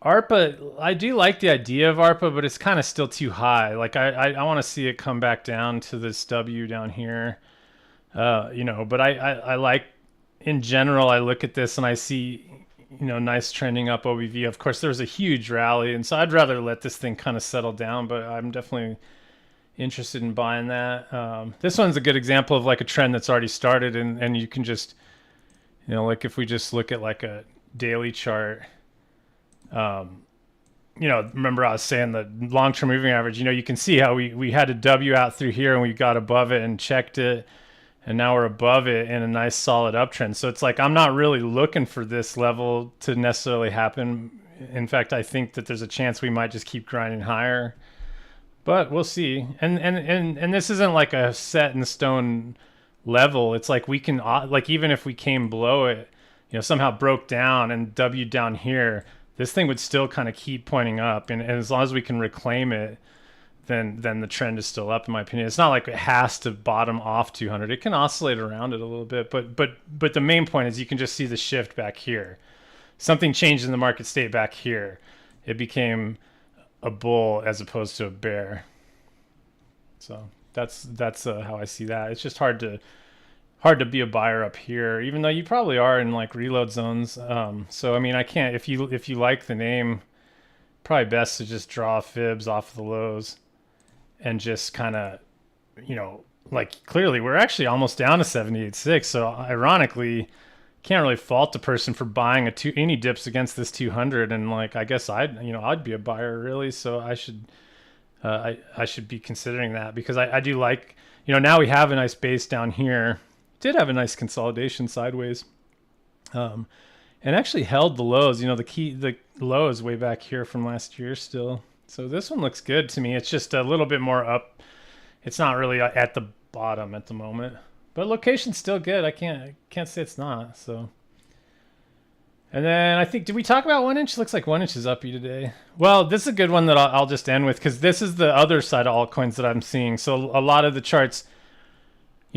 ARPA? I do like the idea of ARPA, but it's kind of still too high. Like I want to see it come back down to this W down here. But I like, in general, I look at this and I see, nice trending up OBV. Of course, there was a huge rally, and so I'd rather let this thing kind of settle down, but I'm definitely interested in buying that. This one's a good example of like a trend that's already started, and you can just, like if we just look at like a daily chart, remember I was saying the long-term moving average, you can see how we had a W out through here and we got above it and checked it, and now we're above it in a nice solid uptrend. So it's like I'm not really looking for this level to necessarily happen. In fact, I think that there's a chance we might just keep grinding higher, but we'll see. And this isn't like a set in stone level. It's like we can, like, even if we came below it, somehow broke down and W down here, this thing would still kind of keep pointing up, and as long as we can reclaim it, then the trend is still up, in my opinion. It's not like it has to bottom off 200. It can oscillate around it a little bit, but the main point is you can just see the shift back here. Something changed in the market state back here. It became a bull as opposed to a bear. So that's how I see that. It's just hard to be a buyer up here, even though you probably are in like reload zones. So I mean, I can't, if you like the name, probably best to just draw fibs off the lows and just kind of, like, clearly we're actually almost down to 78.6. So ironically, can't really fault the person for buying any dips against this 200. And like, I guess I'd be a buyer really. So I should be considering that, because I do like, now we have a nice base down here. Did have a nice consolidation sideways, and actually held the lows. The low is way back here from last year still. So this one looks good to me. It's just a little bit more up. It's not really at the bottom at the moment, but location's still good. I can't say it's not. So, and then I think, did we talk about 1 inch? Looks like 1 inch is uppy today. Well, this is a good one that I'll just end with, because this is the other side of altcoins that I'm seeing. So a lot of the charts,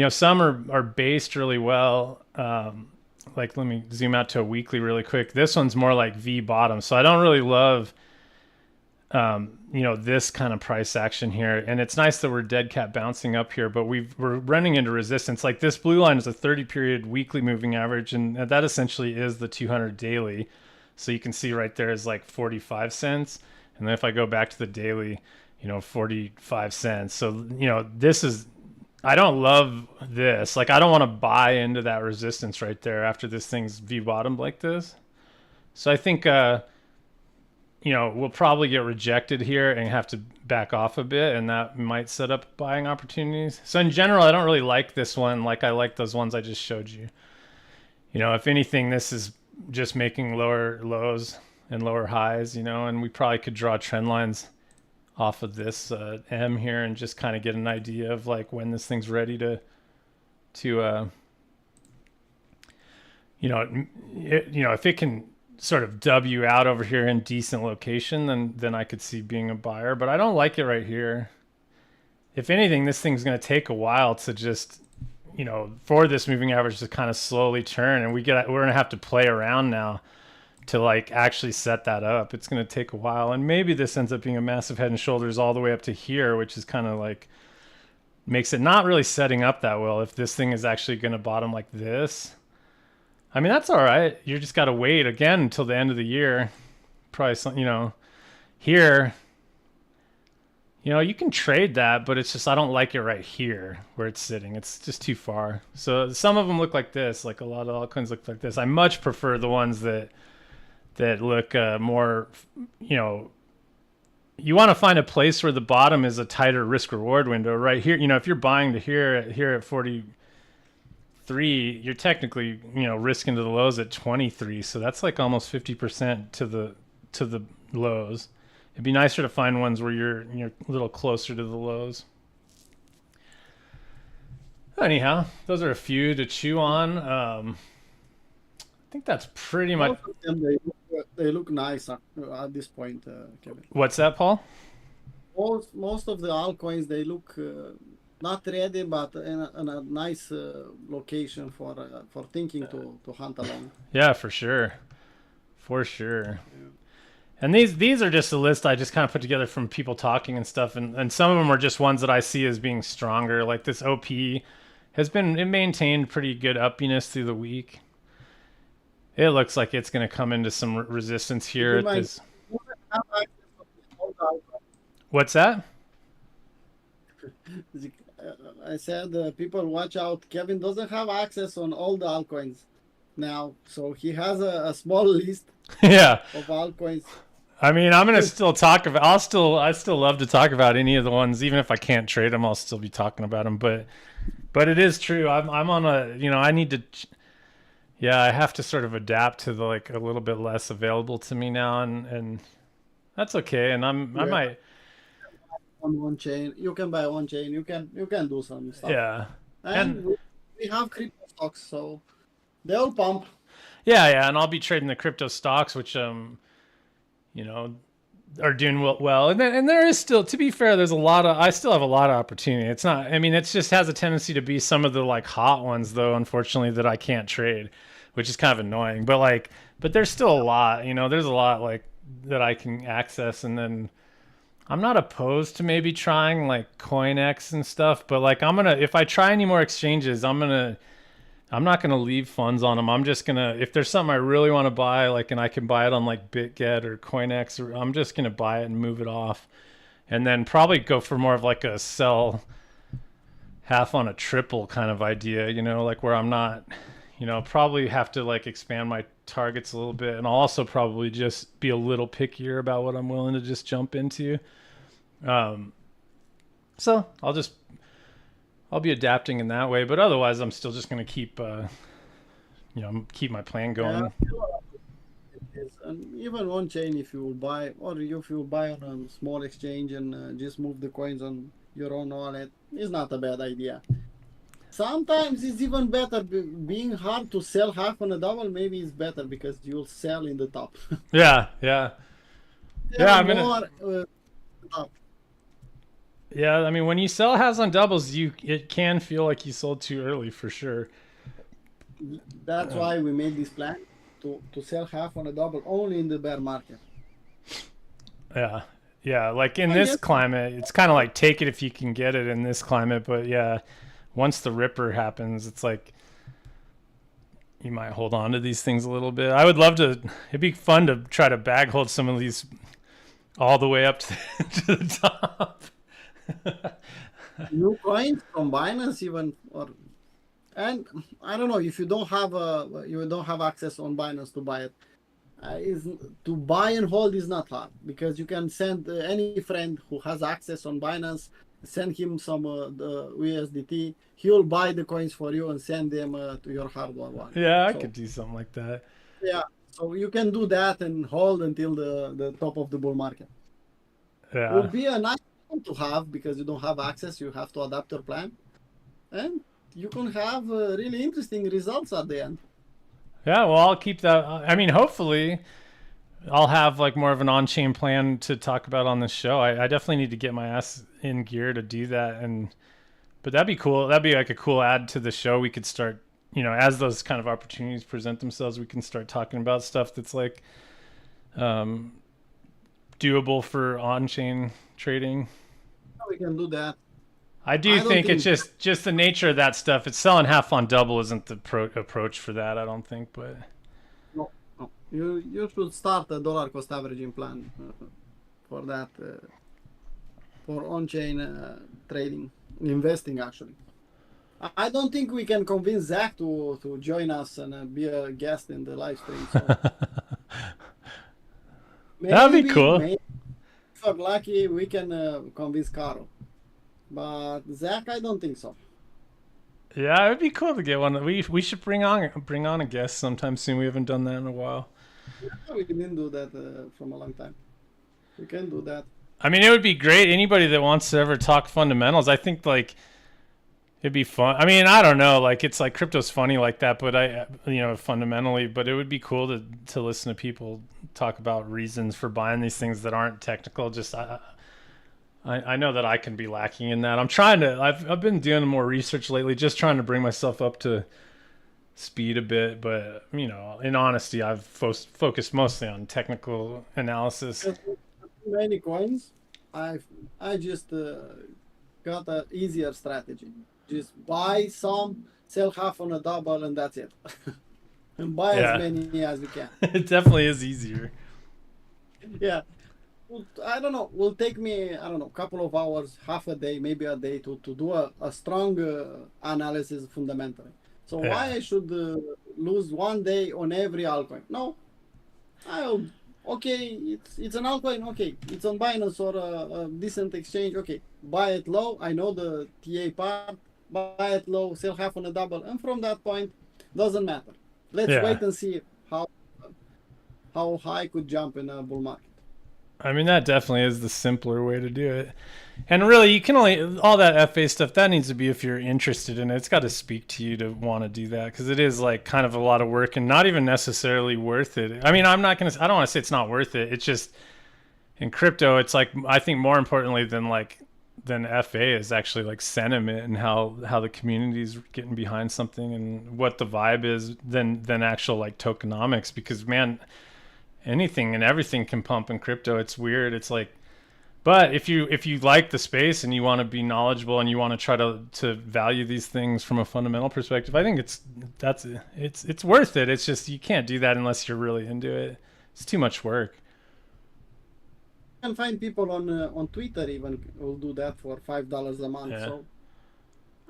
some are based really well. Like, let me zoom out to a weekly really quick. This one's more like V bottom. So I don't really love, this kind of price action here. And it's nice that we're dead cat bouncing up here, but we're running into resistance. Like, this blue line is a 30-period weekly moving average, and that essentially is the 200 daily. So you can see right there is like 45 cents. And then if I go back to the daily, 45 cents. So, this is, I don't love this. Like, I don't want to buy into that resistance right there after this thing's V bottomed like this. So I think, we'll probably get rejected here and have to back off a bit, and that might set up buying opportunities. So in general, I don't really like this one like I like those ones I just showed you. If anything, this is just making lower lows and lower highs, and we probably could draw trend lines off of this M here and just kind of get an idea of like when this thing's ready to if it can sort of W out over here in decent location, then I could see being a buyer, but I don't like it right here. If anything, this thing's going to take a while to just, for this moving average to kind of slowly turn, and we're going to have to play around now to like actually set that up. It's going to take a while, and maybe this ends up being a massive head and shoulders all the way up to here, which is kind of like makes it not really setting up that well if this thing is actually going to bottom like this. I mean, that's all right. You just got to wait again until the end of the year. Probably some, here, you can trade that, but it's just, I don't like it right here where it's sitting. It's just too far. So some of them look like this, like a lot of altcoins look like this. I much prefer the ones that look more, you want to find a place where the bottom is a tighter risk reward window right here. If you're buying to here at 43, you're technically, risking to the lows at 23. So that's like almost 50% to the lows. It'd be nicer to find ones where you're a little closer to the lows. Anyhow, those are a few to chew on. think that's pretty much. Most of them they look nice at this point, Kevin. What's that, Paul? Most of the altcoins they look not ready, but in a nice location for thinking to hunt along. Yeah, for sure, for sure. Yeah. And these are just a list I just kind of put together from people talking and stuff, and some of them are just ones that I see as being stronger. Like this OP has been it maintained pretty good uppiness through the week. It looks like it's going to come into some resistance Keep here in at mind, this. you don't have access to all the altcoins. What's that? I said people watch out. Kevin doesn't have access on all the altcoins now, so he has a small list Yeah. of altcoins. I mean, I'm gonna still talk about. I still love to talk about any of the ones, even if I can't trade them. I'll still be talking about them. But it is true. I'm on a. I need to. Yeah, I have to sort of adapt to the like a little bit less available to me now, and that's okay. And I Yeah, might. on one chain, you can buy one chain. You can do some stuff, Yeah. and And we have crypto stocks, so they'll pump. yeah, and I'll be trading the crypto stocks, which you know, are doing well. And there is still, to be fair, there's a lot of, I still have a lot of opportunity. It's not, I mean, it just has a tendency to be some of the like hot ones though, unfortunately, that I can't trade, which is kind of annoying. But there's still a lot, there's a lot like that I can access. And then I'm not opposed to maybe trying like CoinX and stuff, but like if I try any more exchanges, I'm not gonna leave funds on them. I'm just gonna, if there's something I really want to buy, like, and I can buy it on like BitGet or CoinX, or I'm just gonna buy it and move it off, and then probably go for more of like a sell half on a triple kind of idea, like where I'm not, probably have to like expand my targets a little bit, and I'll also probably just be a little pickier about what I'm willing to just jump into. Um, so I'll be adapting in that way, but otherwise, I'm still just going to keep my plan Yeah, going. it is. And even one chain, if you will buy, or if you will buy on a small exchange and just move the coins on your own wallet, is not a bad idea. Sometimes it's even better. Being hard to sell half on a double, maybe it's better because you'll sell in the top. Yeah, yeah, yeah. Sell more top. Yeah. I mean, when you sell has on doubles, it can feel like you sold too early for sure. That's why we made this plan to sell half on a double only in the bear market. Yeah, yeah. Like in I this guess climate, it's kind of like take it if you can get it in this climate. But yeah, once the ripper happens, it's like you might hold on to these things a little bit. I would love to. It'd be fun to try to bag hold some of these all the way up to, to the top. new coins from Binance even, and I don't know if you don't have access on Binance to buy it. Is to buy and hold is not hard because you can send any friend who has access on Binance, send him some the USDT. He'll buy the coins for you and send them to your hardware wallet. Yeah, I So could do something like that. yeah, so you can do that and hold until the top of the bull market. Will Yeah. be a nice one to have because you don't have access. You have to adapt your plan, and you can have really interesting results at the end. Yeah, well, I'll keep that. I mean, hopefully, I'll have like more of an on-chain plan to talk about on this show. I definitely need to get my ass in gear to do that, but that'd be cool. That'd be like a cool add to the show. We could start, as those kind of opportunities present themselves, we can start talking about stuff that's like um, doable for on-chain trading. We can do that. I do I don't think it's think just the nature of that stuff. It's selling half on double isn't the approach for that. I don't think, but. no, no. You should start a dollar cost averaging plan for that for on-chain trading, investing actually. I don't think we can convince Zach to join us and be a guest in the live stream. So That'd be cool. maybe if we're lucky, we can convince Carl. But Zach, I don't think so. Yeah, it'd be cool to get one. We should bring on a guest sometime soon. We haven't done that in a while. We didn't do that from a long time. We can do that. I mean, it would be great. Anybody that wants to ever talk fundamentals, I think like It'd be fun. I mean, I don't know. Like it's like crypto's funny like that, but fundamentally, but it would be cool to listen to people talk about reasons for buying these things that aren't technical. Just I know that I can be lacking in that. I'm trying to. I've been doing more research lately, just trying to bring myself up to speed a bit. But in honesty, I've focused mostly on technical analysis. Just many coins. I I just got a easier strategy. Just buy some, sell half on a double, and that's it. And buy as Yeah, many as you can. it definitely is easier. Yeah. I don't know. Will take me, I don't know, couple of hours, half a day, maybe a day to do a strong analysis fundamentally. So why Yeah, I should lose one day on every altcoin? No, I'll okay. It's an altcoin. Okay, it's on Binance or a decent exchange. Okay, buy it low. I know the TA part. Buy it low, sell half on a double, and from that point, doesn't matter. Let's yeah. wait and see how high could jump in a bull market. I mean, that definitely is the simpler way to do it. And really, you can only all that FA stuff that needs to be if you're interested in it. It's got to speak to you to want to do that because it is like kind of a lot of work and not even necessarily worth it. I mean, I don't want to say it's not worth it. It's just in crypto, it's like I think more importantly than FA is actually like sentiment and how the community's getting behind something and what the vibe is than actual like tokenomics because man, anything and everything can pump in crypto. It's weird. It's like, but if you like the space and you want to be knowledgeable and you want to try to value these things from a fundamental perspective, I think it's worth it. It's just you can't do that unless you're really into it. It's too much work. Can find people on Twitter even will do that for $5 a month. Yeah. So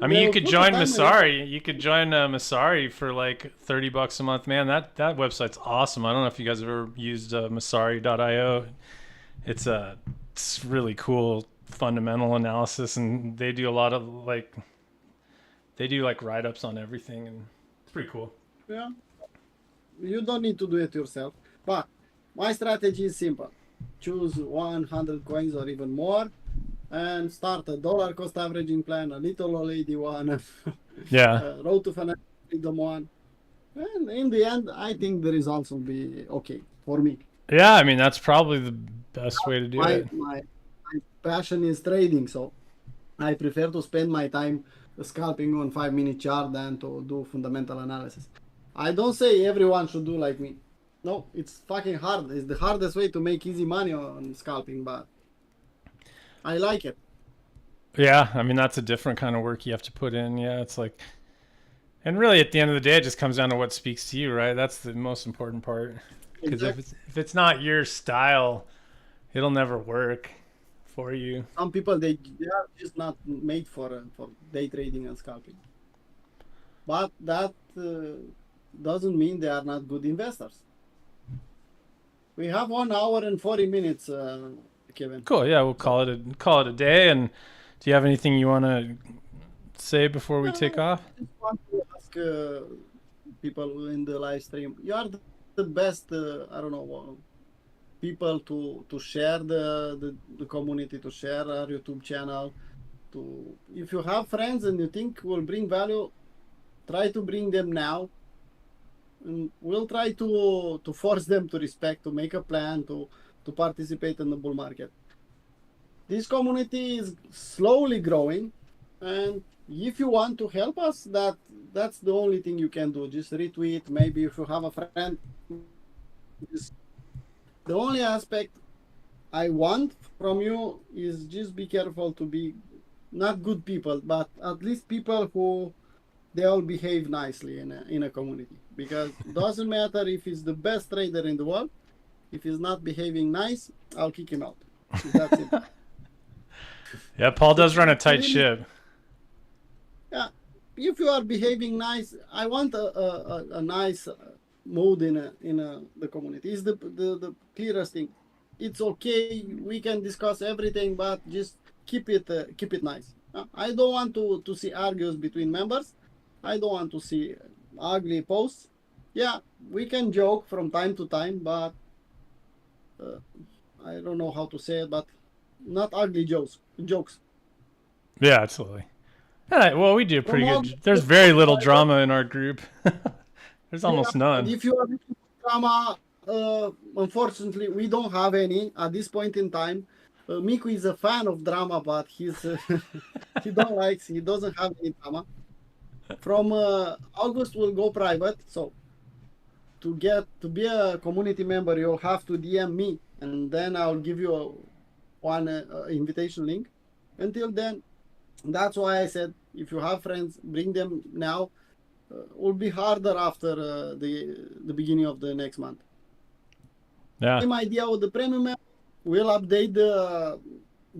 I mean, you they'll could put the join time in. Masari. You could join Masari for like $30 a month. Man, that website's awesome. I don't know if you guys have ever used Masari.io. It's really cool fundamental analysis, and they do a lot of like they do like write ups on everything, and it's pretty cool. Yeah, you don't need to do it yourself. But my strategy is simple: choose 100 coins or even more, and start a dollar cost averaging plan, a little old lady one, Yeah, road to financial freedom one. And in the end, I think the results will be okay for me. yeah. I mean, that's probably the best way to do My it. my, my passion is trading, so I prefer to spend my time scalping on 5 minute chart than to do fundamental analysis. I don't say everyone should do like me. No, it's fucking hard. It's the hardest way to make easy money on scalping, but I like it. Yeah, I mean that's a different kind of work you have to put in. Yeah, it's like, and really at the end of the day, it just comes down to what speaks to you, right? That's the most important part. Because Exactly. if it's not your style, it'll never work for you. Some people they are just not made for day trading and scalping, but that doesn't mean they are not good investors. We have 1 hour and 40 minutes, Kevin. Cool. Yeah, we'll So call it a day. And do you have anything you want to say before we take I off? just want to ask people in the live stream. You are the best. I don't know people to share the community, to share our YouTube channel. To if you have friends and you think will bring value, try to bring them now, and we'll try to force them to respect, to make a plan, to participate in the bull market. This community is slowly growing, and if you want to help us, that's the only thing you can do. Just retweet. Maybe if you have a friend, just, the only aspect I want from you is just be careful to be not good people, but at least people who they all behave nicely in a community. Because doesn't matter if he's the best trader in the world, if he's not behaving nice, I'll kick him out. It's that simple. Yeah, Paul does run a It's tight really, ship. yeah. If you are behaving nice, I want a nice mood in the community. Is the clearest thing. It's okay. We can discuss everything, but just keep it nice. I don't want to see arguments between members. I don't want to see ugly posts. Yeah, we can joke from time to time, but uh, I don't know how to say it, but not ugly jokes. Jokes. Yeah, absolutely. Well, we do From pretty all, good. There's very little drama in our group. There's yeah, almost none. if you are looking for drama, unfortunately, we don't have any at this point in time. Miku is a fan of drama, but he doesn't have any drama. From August, we'll go private. So to be a community member, you'll have to DM me, and then I'll give you one invitation link. Until then, that's why I said if you have friends, bring them now. Will be harder after the beginning of the next month. Yeah. Same idea with the premium member. We'll update the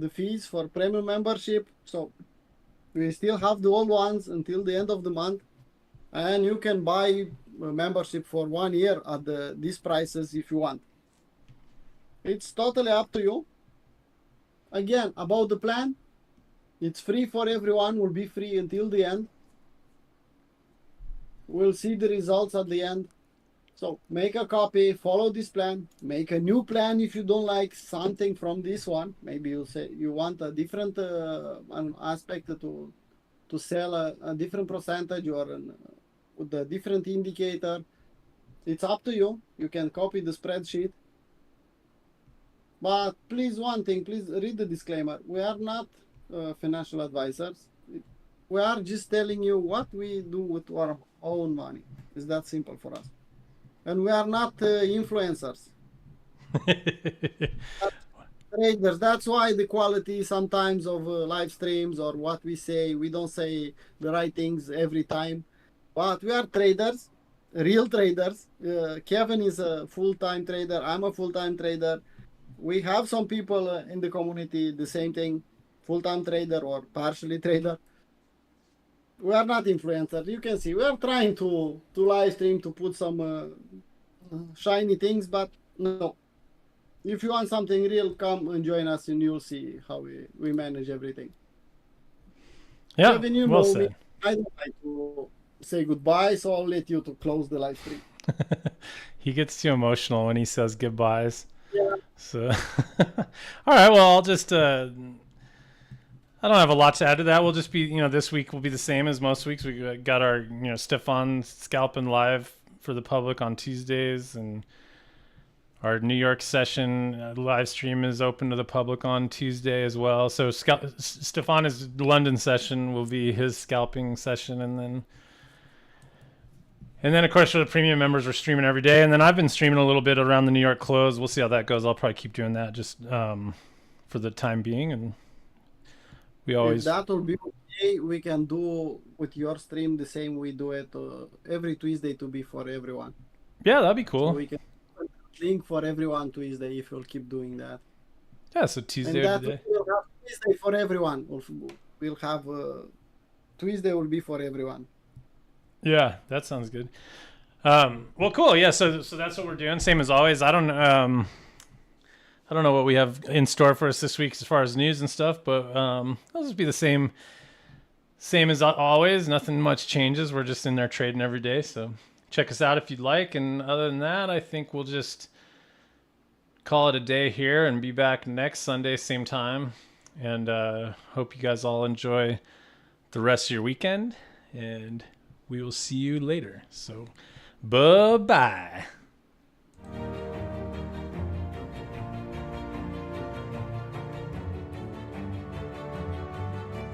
fees for premium membership. So we still have the old ones until the end of the month, and you can buy a membership for 1 year at these prices if you want. It's totally up to you. Again, about the plan, it's free for everyone. Will be free until the end. We'll see the results at the end. So make a copy, follow this plan, make a new plan if you don't like something from this one. Maybe you say you want a different an aspect to sell a different percentage or with a different indicator. It's up to you. You can copy the spreadsheet. But please, one thing, please read the disclaimer. We are not financial advisors. We are just telling you what we do with our own money. It's that simple for us. And we are not influencers. Traders. That's why the quality sometimes of live streams or what we say, we don't say the right things every time. But we are traders, real traders. Kevin is a full-time trader. I'm a full-time trader. We have some people in the community, the same thing, full-time trader or partially trader. We are not influencers. You can see we are trying to live stream to put some shiny things, but no. If you want something real, come and join us, and you'll see how we manage everything. Yeah, Kevin, you well know me. said. I don't like to say goodbye, so I'll let you to close the live stream. He gets too emotional when he says goodbyes. Yeah. So, all right. Well, I'll just. I don't have a lot to add to that. We'll just be, this week will be the same as most weeks. We got our, Stefan scalping live for the public on Tuesdays, and our New York session live stream is open to the public on Tuesday as well. So Stefana's London session will be his scalping session, and then of course for the premium members we're streaming every day, and then I've been streaming a little bit around the New York close. We'll see how that goes. I'll probably keep doing that just for the time being, and we always. If that will be okay, we can do with your stream the same we do it every Tuesday to be for everyone. Yeah, that'd be cool. So we can link for everyone Tuesday if you'll keep doing that. Yeah, so Tuesday And that today. we'll have Tuesday for everyone. We'll have Tuesday will be for everyone. Yeah, that sounds good. Well, cool. Yeah, so that's what we're doing. Same as always. I don't know what we have in store for us this week as far as news and stuff, but it'll just be the same as always. Nothing much changes. We're just in there trading every day. So check us out if you'd like. And other than that, I think we'll just call it a day here and be back next Sunday, same time. And hope you guys all enjoy the rest of your weekend. And we will see you later. So bye-bye.